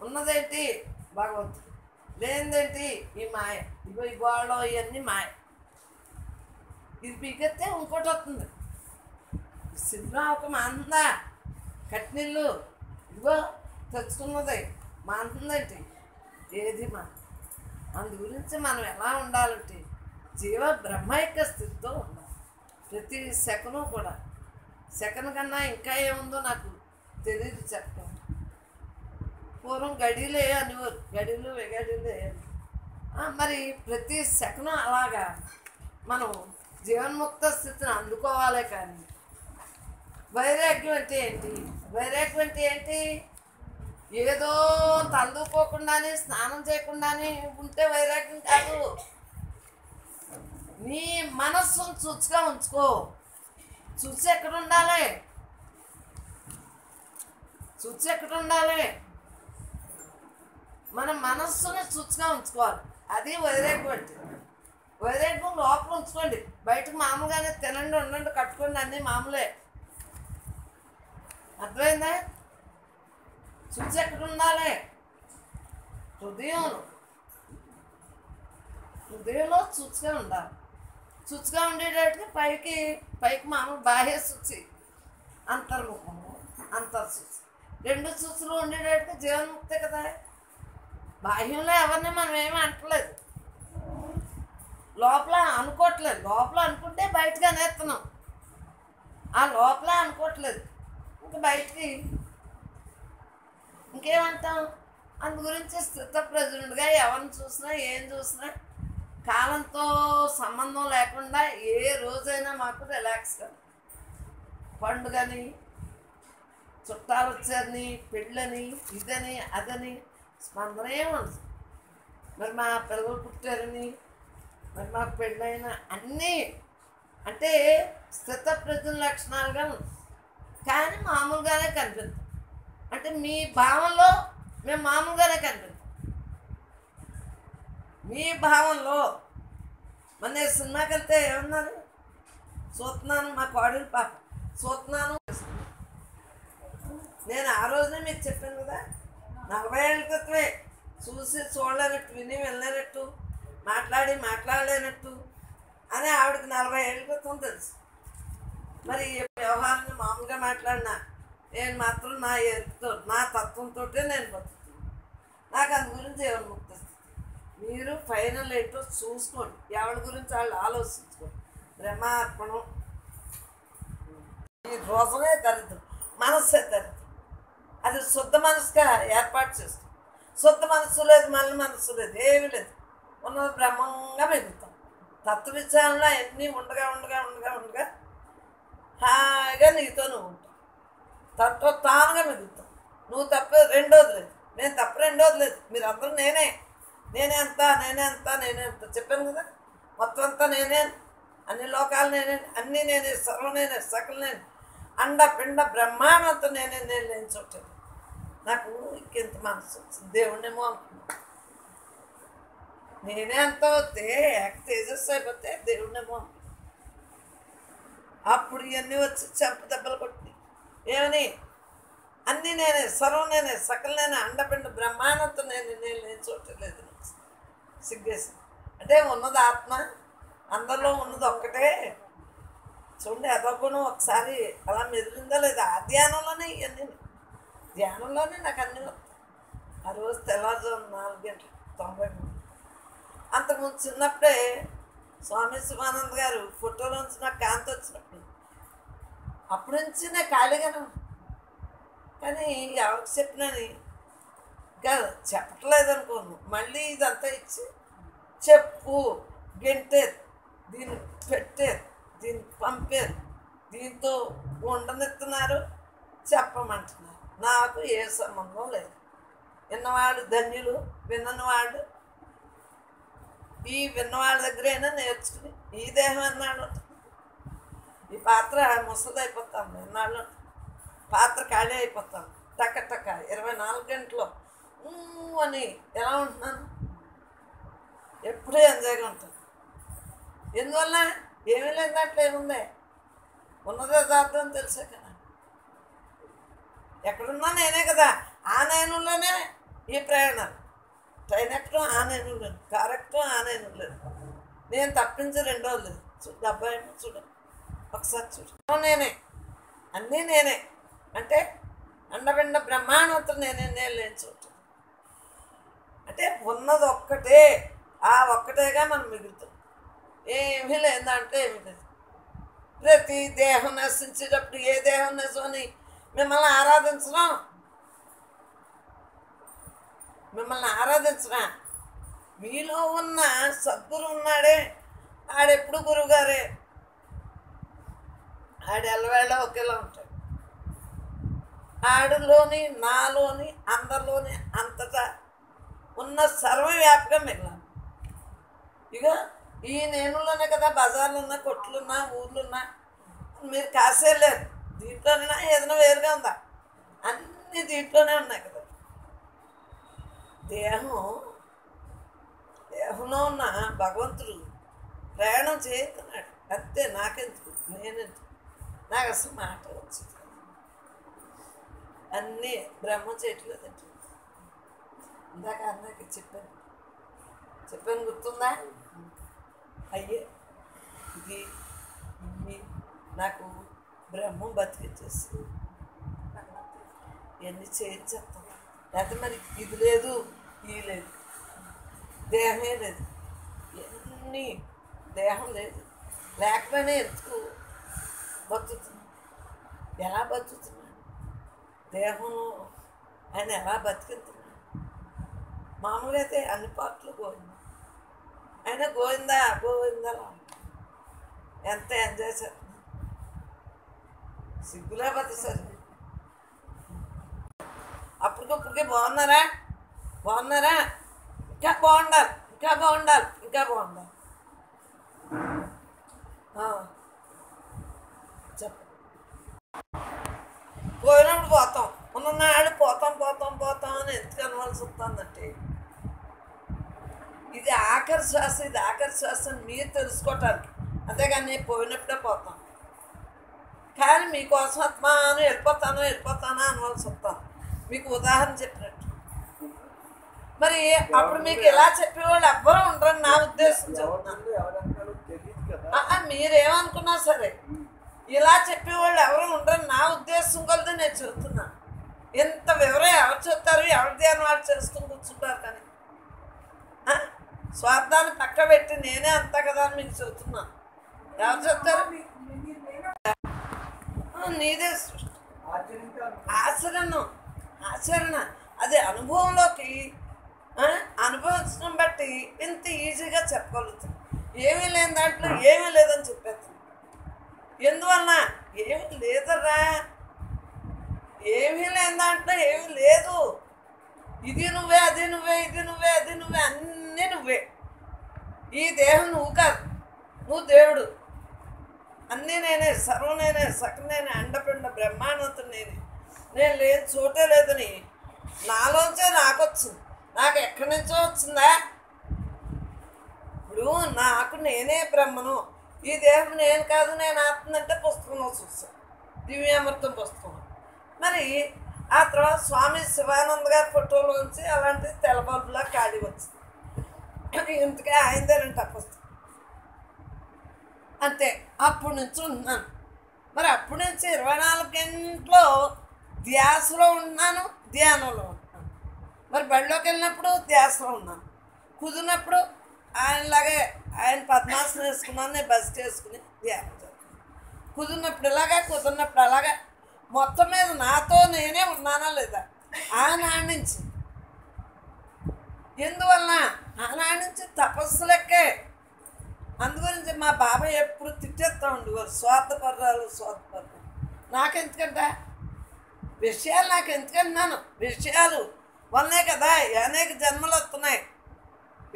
ఉన్నదేంటి? భగవంతుడు. లేనిదేంటి? ఈ మాయ. ఇగో ఈ గోడలో ఇవన్నీ మాయ. ఇది పీకెత్తే ఇంకోటి వస్తుంది. సినిమా ఒక మాందా కట్నీళ్ళు ఇదిగో తెచ్చుకున్నది మాంతుందేంటి? ఏది మా అందు గురించి మనం ఎలా ఉండాలంటే జీవ బ్రహ్మైక్య స్థితితో ఉండాలి. ప్రతి సెకను కూడా. సెకండ్ కన్నా ఇంకా ఏముందో నాకు తెలియదు చెప్పడం. పూర్వం గడిలే అనేవారు, గడిలు వెగడిలే. మరి ప్రతి సెకను అలాగా మనం జీవన్ముక్త స్థితిని అందుకోవాలే. కానీ వైరాగ్యం అంటే ఏంటి? వైరాగ్యం అంటే ఏంటి? ఏదో తలదూకోకుండానే, స్నానం చేయకుండానే ఉంటే వైరాగ్యం కాదు. నీ మనస్సును చుచ్చుగా ఉంచుకో. చుచ్చు ఎక్కడ ఉండాలి? చుచ్చు ఎక్కడ ఉండాలి? మన మనస్సుని చుచ్చుగా ఉంచుకోవాలి. అది వైరాగ్యం అంటే. వైరాగ్యం లోపల ఉంచుకోండి, బయటకు మామూలుగానే తినండి, ఉండండి, కట్టుకోండి, అన్నీ మామూలే. అర్థమైందా? చుచ్చు ఎక్కడ ఉండాలి? హృదయంలో చుచ్చుగా ఉండాలి. చుచ్చుగా ఉండేటట్టుగా పైకి మామూలు బాహ్య శుచి, అంతర్ముఖము, అంతర్శుచి. 2 చుచ్చులు ఉండేటట్టుగా జీవన్ముక్తే కదా. బాహ్యంలో ఎవరిని మనం ఏమీ అంటలేదు, లోపల అనుకోవట్లేదు. లోపల అనుకుంటే బయటగా నేస్తున్నాం. ఆ లోపల అనుకోవట్లేదు, ఇంకా బయటికి ఇంకేమంటాం? అందు గురించి స్థితప్రజ్ఞుడిగా ఎవరిని చూసినా ఏం చూసినా కాలంతో సంబంధం లేకుండా ఏ రోజైనా మాకు రిలాక్స్గా, పండుగని, చుట్టాలు వచ్చారని, పెళ్ళని, ఇదని అదని స్పందన ఏముంది. మరి మా పిల్లలు పుట్టారని, మరి మాకు పెళ్ళైన అన్నీ అంటే స్థితప్రజ్ఞ లక్షణాలుగా ఉంది. కానీ మామూలుగానే కనిపిస్తుంది. అంటే మీ భావంలో మేము మామూలుగానే కనిపిస్తాం. మీ భావంలో మన సినిమాకి వెళ్తే ఏమన్నారు? చూస్తున్నాను, మా కోడలు పాప చూస్తున్నాను. నేను ఆ రోజునే మీకు చెప్పాను కదా, 40 ఏళ్ళ క్రితమే చూసి చూడలేనట్టు, విని వెళ్ళలేనట్టు మాట్లాడలేనట్టు అని ఆవిడకి 40 ఏళ్ళ క్రితం తెలుసు. మరి ఈ వ్యవహారాన్ని మామూలుగా మాట్లాడినా నేను మాత్రం నా ఎరుతో నా తత్వంతో నేను బతుకుతాను. నాకు అందు గురించి ఎవరు ముక్తిస్తుంది. మీరు ఫైనల్ ఏంటో చూసుకోండి, ఎవరి గురించి వాళ్ళు ఆలోచించుకోండి. బ్రహ్మార్పణం. ఈ రోజమే దరిద్రం, మనస్సే దరిద్రం. అది శుద్ధ మనసుగా ఏర్పాటు చేస్తుంది. శుద్ధ మనస్సు లేదు, మళ్ళీ మనస్సు లేదు, ఏమీ లేదు. ఉన్నది బ్రహ్మంగా మిగులుతాం. తత్వ విచారణలో అన్నీ ఉండగా ఉండగా ఉండగా ఉండగా హాయిగా నీతో నువ్వు ఉంటావు. తత్వ తానుగా మిగులుతావు. నువ్వు తప్ప రెండోది లేదు, నేను తప్ప రెండోది లేదు. మీరు అందరూ నేనే అంత చెప్పాను కదా. మొత్తం అంతా నేనే, అన్ని లోకాలు నేనే, అన్నీ నేనే, సర్వం నేనే, సకలు నేను, అండ పిండ బ్రహ్మాండంతో నేను లేని చోట నాకు ఇంకెంత మనసు వచ్చింది. దేవుణ్ణేమో అనుకున్నాను. నేనే అంత వస్తే తేజస్సు అయిపోతే దేవుణ్ణేమో అనుకున్నాను. అప్పుడు ఇవన్నీ వచ్చి చెంప దెబ్బలు కొట్టి ఏమని అన్నీ నేనే, సర్వం నేనే, సకలు నేనే, అండపిండ బ్రహ్మాండంతో నేను లేని చోట లేదు. సిగ్గేసి అంటే ఉన్నది ఆత్మ, అందరిలో ఉన్నది ఒక్కటే. చూడండి, అదొకను ఒకసారి అలా మెదిలిందా లేదా. ఆ ధ్యానంలోనే ఇవన్నీ, ధ్యానంలోనే నాకు అన్నీ వస్తాయి. ఆ రోజు తెల్లారుజాము 4:93. అంతకుముందు చిన్నప్పుడే స్వామి శివానంద్ గారు ఫోటోలోంచి నాకు కాంతి వచ్చినప్పుడు అప్పటి నుంచి నేను ఖాళీగానే ఉన్నాను. కానీ ఎవరికి చెప్పినని ఇంకా చెప్పట్లేదు అనుకోను. మళ్ళీ ఇదంతా ఇచ్చి చెప్పు, గెంటేరు, దీన్ని పెట్టేరు, దీన్ని పంపారు, దీంతో ఉండనిస్తున్నారు, చెప్పమంటున్నారు. నాకు ఏ సంబంధం లేదు. విన్నవాళ్ళు ధన్యులు, విన్నని వాళ్ళు ఈ విన్నవాళ్ళ దగ్గరైనా నేర్చుకుని ఈ దేహం ఎన్నాళ్ళు ఈ పాత్ర ముసదైపోతాను, ఎన్నాళ్ళు పాత్ర ఖాళీ అయిపోతాను. టక్క 24 గంటలు అని ఎలా ఉంటున్నాను, ఎప్పుడూ ఎంజాయ్గా ఉంటాను. ఎందువల్ల ఏమీ లేదు, దాంట్లో ఏముంది, ఉన్నదే యథార్థం తెలుసే కదా. ఎక్కడున్నా నేనే కదా. ఆ నేనులోనే ఈ ప్రయాణాలు, ట్రైన్ ఎక్కడం ఆ నేనులో, కారెక్కడం ఆ నేనులో. నేను తప్పించి రెండోది లేదు. చూడు అబ్బాయి, చూడండి ఒకసారి చూడు, నేనే, అన్నీ నేనే అంటే అండపిండ బ్రహ్మాండంతో నేనే లేని చోటు. అంటే ఉన్నది ఒక్కటే, ఆ ఒక్కటేగా మనం మిగులుతాం. ఏమీ లేదంటే ఏమీ లేదు. ప్రతి దేహం నశించేటప్పుడు ఏ దేహం నశని మిమ్మల్ని ఆరాధించరా. మీలో ఉన్న సద్గురు ఉన్నాడే, ఆడెప్పుడు గురువుగారే, ఆడు ఎల్లవేళ ఒకేలా ఉంటాడు. ఆడులోని, నాలోని, అందరిలోని, అంతటా ఉన్న సర్వవ్యాపకం మిగిలిన. ఇక ఈ నేనులోనే కదా బజార్లు ఉన్నా, కొట్లున్నా, ఊర్లున్నా. మీరు కాసేయలేరు. దీంట్లోనే ఏదైనా వేరుగా ఉందా? అన్నీ దీంట్లోనే ఉన్నాయి కదా. దేహంలో ఉన్న భగవంతుడు ప్రయాణం చేస్తున్నాడు అంతే. నాకెందుకు, నేనెందుకు, నాకు అసలు మాట వచ్చింది. అన్నీ బ్రహ్మ చేయట్లేదు అంటే ఇందాక అన్నకి చెప్పాను గుర్తుందా? అయ్యే ఇది నాకు బ్రహ్మం బతికిచ్చేసి ఇవన్నీ చేయించేస్తాను. లేకపోతే మరి ఇది లేదు, ఈ లేదు, దేహమే లేదు, ఎన్ని దేహం లేదు, లేకపోయినా ఎందుకు బతుకుతున్నాను? ఎలా బతుకుతున్నాను? దేహం ఆయన ఎలా బతికిస్తున్నాడు? మామూలుగా అయితే అన్ని పాటలు గోవిందా, ఆయన గోవిందా ఎంత ఎంజాయ్ చేస్తున్నా. సిగ్గులే బతిసారు. అప్పటికప్పటికే బాగున్నారా, ఇంకా బాగుండాలి. చెప్ప పోయినప్పుడు పోతాం, ఉన్ననాడు పోతాం అని ఎందుకు అనవలసి వస్తుందంటే ఇది ఆఖరి శ్వాస అని మీరు తెలుసుకోవటానికి. అంతేగాని నేను పోయినప్పుడే పోతాం. కానీ మీకోసం ఆత్మాను వెళ్ళిపోతానా అనవలసి వస్తాను. మీకు ఉదాహరణ చెప్పినట్టు మరి అప్పుడు మీకు ఇలా చెప్పేవాళ్ళు ఎవ్వరూ ఉండరని నా ఉద్దేశం చెప్తున్నాను. మీరేమనుకున్నా సరే ఇలా చెప్పేవాళ్ళు ఎవరు ఉండరని నా ఉద్దేశం కొలది నేను చెబుతున్నాను. ఇంత వివరం ఎవరు చెప్తారు? ఎవరి ధ్యానం వాళ్ళు చేసుకుని కూర్చుంటారు. కానీ స్వార్థాన్ని పక్క పెట్టి నేనే అంతా కదా అని మీకు చెబుతున్నాను. ఎవరు చెప్తారు? నీదే సృష్టి. ఆచరణ అది అనుభవంలోకి అనుభవించడం బట్టి ఇంత ఈజీగా చెప్పగలుగుతాం. ఏమీ లేని దాంట్లో ఏమీ లేదని చెప్పేస్తాం. ఎందువల్ల ఏమీ లేదరా, ఏమీ లేని దాంట్లో ఏమీ లేదు. ఇది నువ్వే, అది నువ్వే, ఇది నువ్వే, అది నువ్వే, అన్నీ నువ్వే. ఈ దేహం నువ్వు కాదు, నువ్వు దేవుడు. అన్నీ నేనే, సర్వం నేనే, సకం నేనే, అండపిండ బ్రహ్మాండంతో నేనే. నేను లేదు చోటే లేదని నాలోంచే నాకొచ్చింది. నాకు ఎక్కడి నుంచో వచ్చిందా? ఇప్పుడు నాకు నేనే బ్రహ్మను, ఈ దేహం నేను కాదు, నేను ఆత్మనంటే పుస్తకంలో చూస్తాను, దివ్యామృతం పుస్తకం. మరి ఆ తర్వాత స్వామి శివానంద్ గారి ఫోటోలోంచి అలాంటి తెల్లబల్బులా ఖాళీ వచ్చింది. ఇంతకే ఆయనదేనంట పుస్తకం. అంతే, అప్పటి నుంచి ఉన్నాను. మరి అప్పటి నుంచి 24 గంటలు ధ్యాసలో ఉన్నాను, ధ్యానంలో ఉన్నాను. మరి బడిలోకి వెళ్ళినప్పుడు ధ్యాసలో ఉన్నాను, కుదిరినప్పుడు ఆయనలాగే ఆయన పద్మాసనం వేసుకున్నాను, నేను బస్ చేసుకుని ధ్యానం చేస్తాను. కుదిరినప్పుడు ఇలాగా, కుదిరినప్పుడు అలాగా. మొత్తం మీద నాతో నేనే ఉన్నానా లేదా ఆనాడి నుంచి. ఎందువల్ల ఆనాడి నుంచి తపస్సు లెక్కే. అందుగురించి మా బాబాయ్ ఎప్పుడు తిట్టేస్తూ ఉండేవారు, స్వార్థపర్రాలు. నాకెందుకంటే విషయాలు నాకెందుకన్నాను, విషయాలు వల్లే కదా అనేక జన్మలు వస్తున్నాయి.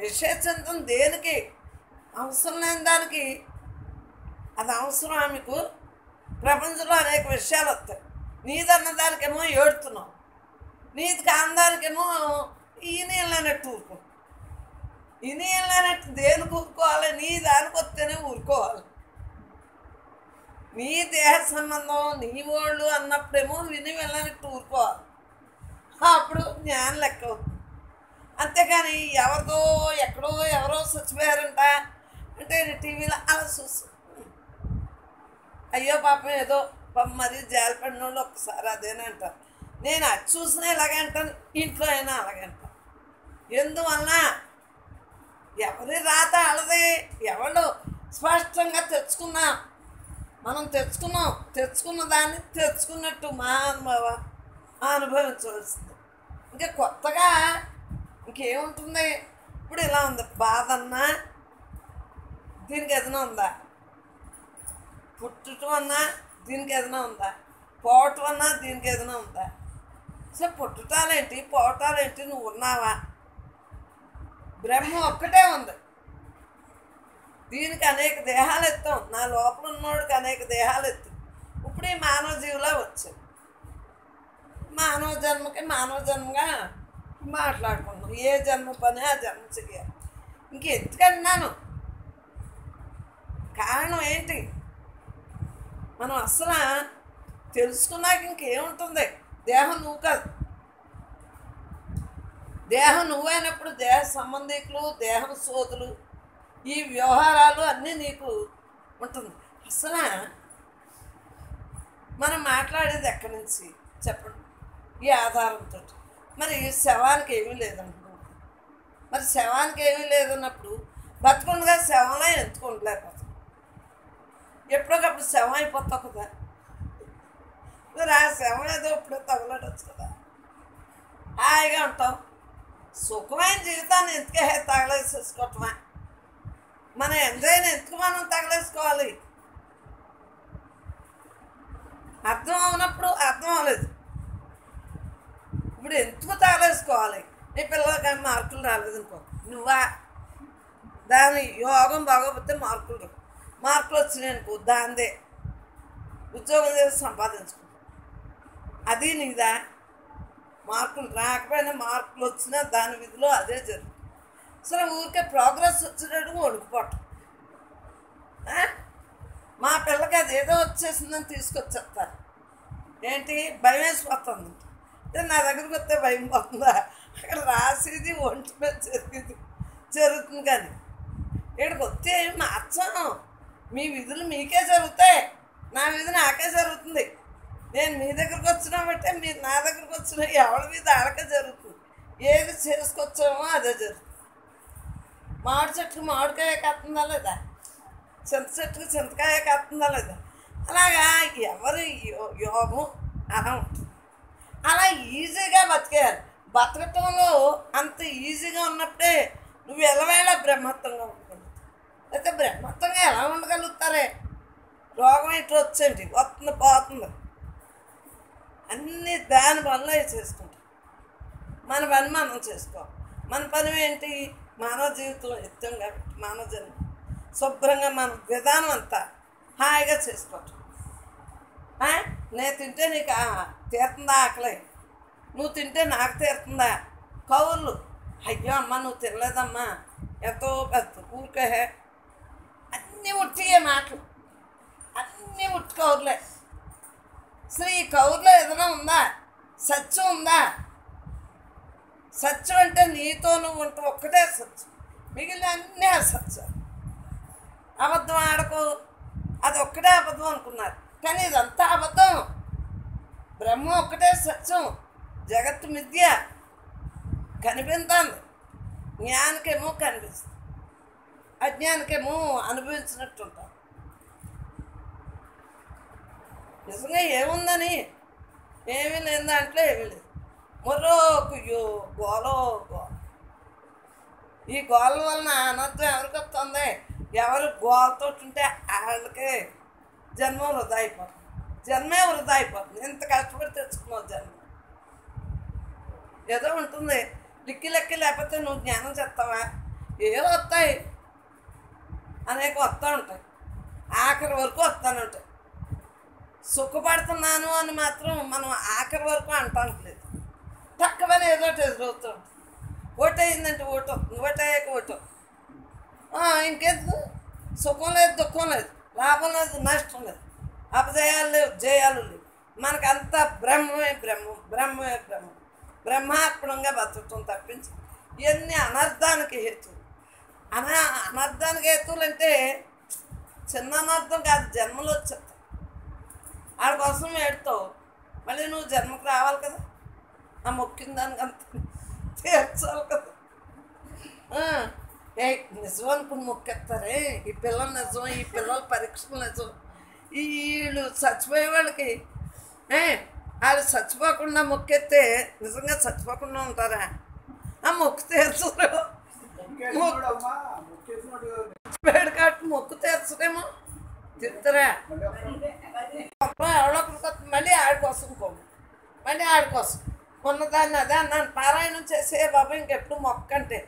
విషయ చింతన దేనికి? అవసరం లేని దానికి అది అవసరం. ఆమెకు ప్రపంచంలో అనేక విషయాలు వస్తాయి. నీదన్న దానికేమో ఏడుతున్నావు, నీది కాని దానికేమో ఈయనట్టు ఊరుకో. ఈయనట్టు దేనికి ఊరుకోవాలి? నీ దానికి వస్తేనే ఊరుకోవాలి. నీ దేహ సంబంధం, నీ వాళ్ళు అన్నప్పుడేమో విని వెళ్ళనట్టు ఊరుకోవాలి. అప్పుడు జ్ఞానం లెక్క అవుతుంది. అంతేకాని ఎవరిదో ఎక్కడో ఎవరో చచ్చిపోయారంట అంటే టీవీలో అలా చూస్తాం. అయ్యో పాపం ఏదో మరీ జాలిపడిన వాళ్ళు ఒక్కసారి అదేనే అంటారు. నేను అది చూసినా ఇలాగే అంటాను, ఇంట్లో అయినా అలాగే అంటాను. ఎందువల్ల ఎవరి రాత వాళ్ళది. ఎవరు స్పష్టంగా తెచ్చుకున్నాం, మనం తెచ్చుకున్న దాన్ని తెచ్చుకున్నట్టు మా అనుభవ అనుభవించవలసింది. ఇంకా కొత్తగా ఇంకేముంటుంది? ఇప్పుడు ఇలా ఉంది, బాధ అన్నా దీనికి ఏదైనా ఉందా? పుట్టడం అన్నా దీనికి ఏదైనా ఉందా? పోవటం అన్నా దీనికి ఏదైనా ఉందా? సో పుట్టటాలేంటి, పోవటాలేంటి? నువ్వు ఉన్నావా? బ్రహ్మ ఒక్కటే ఉంది. దీనికి అనేక దేహాలు ఎత్తాం. నా లోపల ఉన్నోడికి అనేక దేహాలు ఎత్తాం. ఇప్పుడు ఈ మానవ జీవులా వచ్చాయి. మానవ జన్మకి మానవ జన్మగా మాట్లాడుకున్నాం. ఏ జన్మ పని ఆ జన్మ చెయ్యాలి. ఇంకెందుకన్నాను? కారణం ఏంటి? మనం అసలు తెలుసుకున్నాక ఇంకేముంటుంది? దేహం నువ్వు కాదు. దేహం నువ్వైనప్పుడు దేహ సంబంధికులు, దేహం సోదులు, ఈ వ్యవహారాలు అన్నీ నీకు ఉంటుంది. అసలు మనం మాట్లాడేది ఎక్కడి నుంచి చెప్పండి? ఈ ఆధారంతో. మరి శవానికి ఏమీ లేదంటున్నాం. మరి శవానికి ఏమీ లేదన్నప్పుడు బతుకుండగా శవంలో ఎందుకు ఉండలేకపోతాం? ఎప్పటికప్పుడు శవం అయిపోతావు కదా. మరి ఆ శవం ఏదో ఇప్పుడు తగలడచ్చు కదా, హాయిగా ఉంటావు. సుఖమైన జీవితాన్ని ఎందుకే తగలేసేసుకోవటమా? మన ఎంజాయ్ని ఎందుకు మనం తగలేసుకోవాలి? అర్థం అవునప్పుడు అర్థం అవ్వలేదు. ఇప్పుడు ఎందుకు తగలేసుకోవాలి? నీ పిల్లలకి మార్కులు రాలేదనుకో, నువ్వా దాని యోగం బాగోకపోతే మార్కులు వచ్చినాయి అనుకో, దాందే ఉద్యోగం చేసి సంపాదించుకో. అది నీదా? మార్కులు రాకపోయినా మార్కులు వచ్చినా దాని విధిలో అదే జరుగుతుంది. అసలు ఊరికే ప్రోగ్రెస్ వచ్చినట్టు వణుకుపోవటం. మా పిల్లకి అది ఏదో వచ్చేసిందని తీసుకొచ్చేస్తారు. ఏంటి? భయం వేసిపోతుంది. అంటే నా దగ్గరికి వస్తే భయం పోతుందా? అక్కడ రాసేది ఒంటి మీద జరుగుతుంది. కానీ ఇక్కడికి వస్తే మార్చం. మీ విధులు మీకే జరుగుతాయి, నా విధి నాకే జరుగుతుంది. నేను మీ దగ్గరకు వచ్చినా బట్టే మీరు నా దగ్గరకు వచ్చినా ఎవరి మీద ఆడకే జరుగుతుంది. ఏది చేసుకొచ్చామో అదే జరుగుతుంది. మామిడి చెట్టుకు మామిడికాయ కాస్తుందా లేదా, చింత చెట్టుకు చింతకాయ కాస్తుందా లేదా, అలాగా ఎవరి యోగం అలా ఉంటుంది. అలా ఈజీగా బతికేయాలి. బతకటంలో అంత ఈజీగా ఉన్నప్పుడే నువ్వు ఎలవేళ బ్రహ్మత్వంగా ఉండగలుగుతావు. అయితే బ్రహ్మత్వంగా ఎలా ఉండగలుగుతారే? రోగం ఇట్లా వచ్చేయండి, వస్తుంది పోతుంది, అన్నీ దాని పనులు చేసుకుంటాం. మన పని మనం చేసుకోవాలి. మన పని ఏంటి? మానవ జీవితంలో ఎత్తాం కాబట్టి మానవ జన్మ శుభ్రంగా మన విధానం అంతా హాయిగా చేసుకోవచ్చు. నేను తింటే నీకు తీరుతుందా ఆకలి, నువ్వు తింటే నాకు తీరుతుందా? కౌర్లు, అయ్యో అమ్మ నువ్వు తినలేదమ్మా, ఎంతో పెద్ద ఊరికే అన్నీ ఉట్టియే మాటలు, అన్నీ ఉట్టి కౌర్లే. అసలు ఈ కౌర్లో ఏదైనా ఉందా? సత్యం ఉందా? సత్యం అంటే నీతో నువ్వు ఉంటూ ఒక్కటే సత్యం, మిగిలిన అన్నీ అసత్యం. అబద్ధం ఆడకు, అది ఒక్కటే అబద్ధం అనుకున్నారు, కానీ ఇదంతా అబద్ధం. బ్రహ్మ ఒక్కటే సత్యం, జగత్తు మిథ్య. కనిపించింది, జ్ఞానికేమో కనిపిస్తుంది, అజ్ఞానికేమో అనుభవించినట్టు ఉంటాం. నిజంగా ఏముందని ఏమీ లేదు, దాంట్లో ఏమీ లేదు. మరొక గోలో గోల. ఈ గోల వలన అనర్థం ఎవరికి వస్తుంది? ఎవరు గోలతో ఉంటే వాళ్ళకే జన్మ వృధా అయిపోతుంది. జన్మే వృధా అయిపోతుంది. ఎంత కష్టపడి తెచ్చుకున్నావు జన్మ. ఏదో ఉంటుంది, లిక్కి లెక్కి లేకపోతే నువ్వు జ్ఞానం చేస్తావా? ఏదో వస్తాయి, అనేక వస్తూ ఉంటాయి, ఆఖరి వరకు వస్తూనే ఉంటాయి. సుఖపడుతున్నాను అని మాత్రం మనం ఆఖరి వరకు అంటానికి లేదు. తక్కువని ఏదో ఎదురవుతూ ఉంటుంది. ఓటు అయిందంటే ఓటు వస్తుంది, ఓటు అయ్యాక ఓటు. ఇంకెందుకు? సుఖం లేదు, దుఃఖం లేదు, లాభం లేదు, నష్టం లేదు, అపజయాలు లేవు, జయాలు లేవు. మనకంతా బ్రహ్మమే బ్రహ్మం, బ్రహ్మమే బ్రహ్మం. బ్రహ్మార్పణంగా బతకటం తప్పించి ఇవన్నీ అనర్థానికి హేతువులు. అనర్థానికి హేతువులు అంటే చిన్న అనర్థం కాదు, జన్మలో వచ్చేస్తావు. ఆడ కోసం ఏడుతావు, మళ్ళీ నువ్వు జన్మకు రావాలి కదా, ఆ మొక్కిన దానికి అంత తీర్చాలి కదా. నిజం అనుకుని మొక్కేస్తారే, ఈ పిల్లలు నిజం, ఈ పిల్లల పరీక్షలు నిజం. వీళ్ళు చచ్చిపోయే వాళ్ళకి వాళ్ళు చచ్చిపోకుండా మొక్కెత్తే నిజంగా చచ్చిపోకుండా ఉంటారా? ఆ మొక్కు తీర్చరు. చచ్చిపోయాడు కాబట్టి మొక్కు తీర్చరేమో, తిరుతారా? ఎవడొకరికి మళ్ళీ ఆడికోసం కోము, మళ్ళీ ఆడికోసం ఉన్నదాన్ని అదే అన్నాను. పారాయణం చేసే బాబు ఇంకెప్పుడు మొక్క అంటే,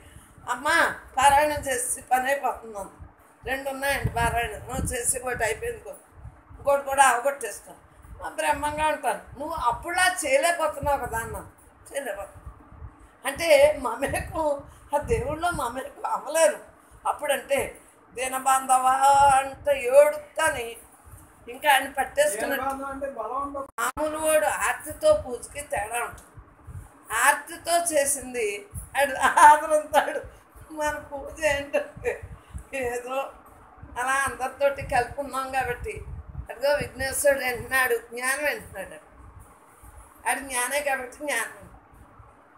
అమ్మ పారాయణం చేసి పని అయిపోతుంది. 2 ఉన్నాయండి పారాయణం చేసి, ఒకటి అయిపోయింది, ఇంకోటి కూడా అవగొట్టేస్తాను. బ్రహ్మంగా ఉంటాను. నువ్వు అప్పుడులా చేయలేకపోతున్నావు కదా అన్నాను. చేయలేకపోతున్నావు అంటే మమేకు, ఆ దేవుళ్ళో మమేకు అవ్వలేరు. అప్పుడంటే దీనబాంధవా అంటే ఏడుతాని ఇంకా ఆయన పట్టేసుకున్నట్టు. మామూలు వాడు ఆర్తితో పూజకి తేడా ఉంటుంది. ఆర్తితో చేసింది ఆడు ఆదరంతాడు. మన పూజ ఏంటంటే ఏదో అలా అందరితోటి కలిపి ఉన్నాం కాబట్టి, అదిగో విఘ్నేశ్వరుడు వింటున్నాడు, జ్ఞానం వింటున్నాడు. ఆడు జ్ఞానే కాబట్టి జ్ఞానం.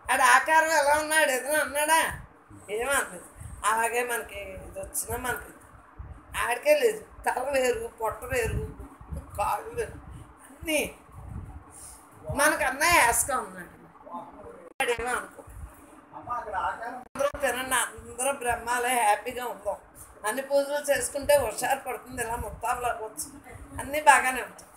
ఆడు ఆకారం ఎలా ఉన్నాడు, ఏదైనా అన్నాడా? ఏమనలేదు. అలాగే మనకి ఇది వచ్చినా మనకి ఆడికే లేదు. తల వేరు, పొట్ట వేరు, కాళ్ళు వేరు, అన్నీ మనకన్నా యాస్గా ఉన్నాడు. ఏమో అనుకో, అందరూ తినండి, అందరూ బ్రహ్మాలే, హ్యాపీగా ఉందాం. అన్ని పూజలు చేసుకుంటే హుషారు పడుతుంది. ఇలా ముత్తాబులు అవ్వచ్చు, అన్నీ బాగానే ఉంటాయి.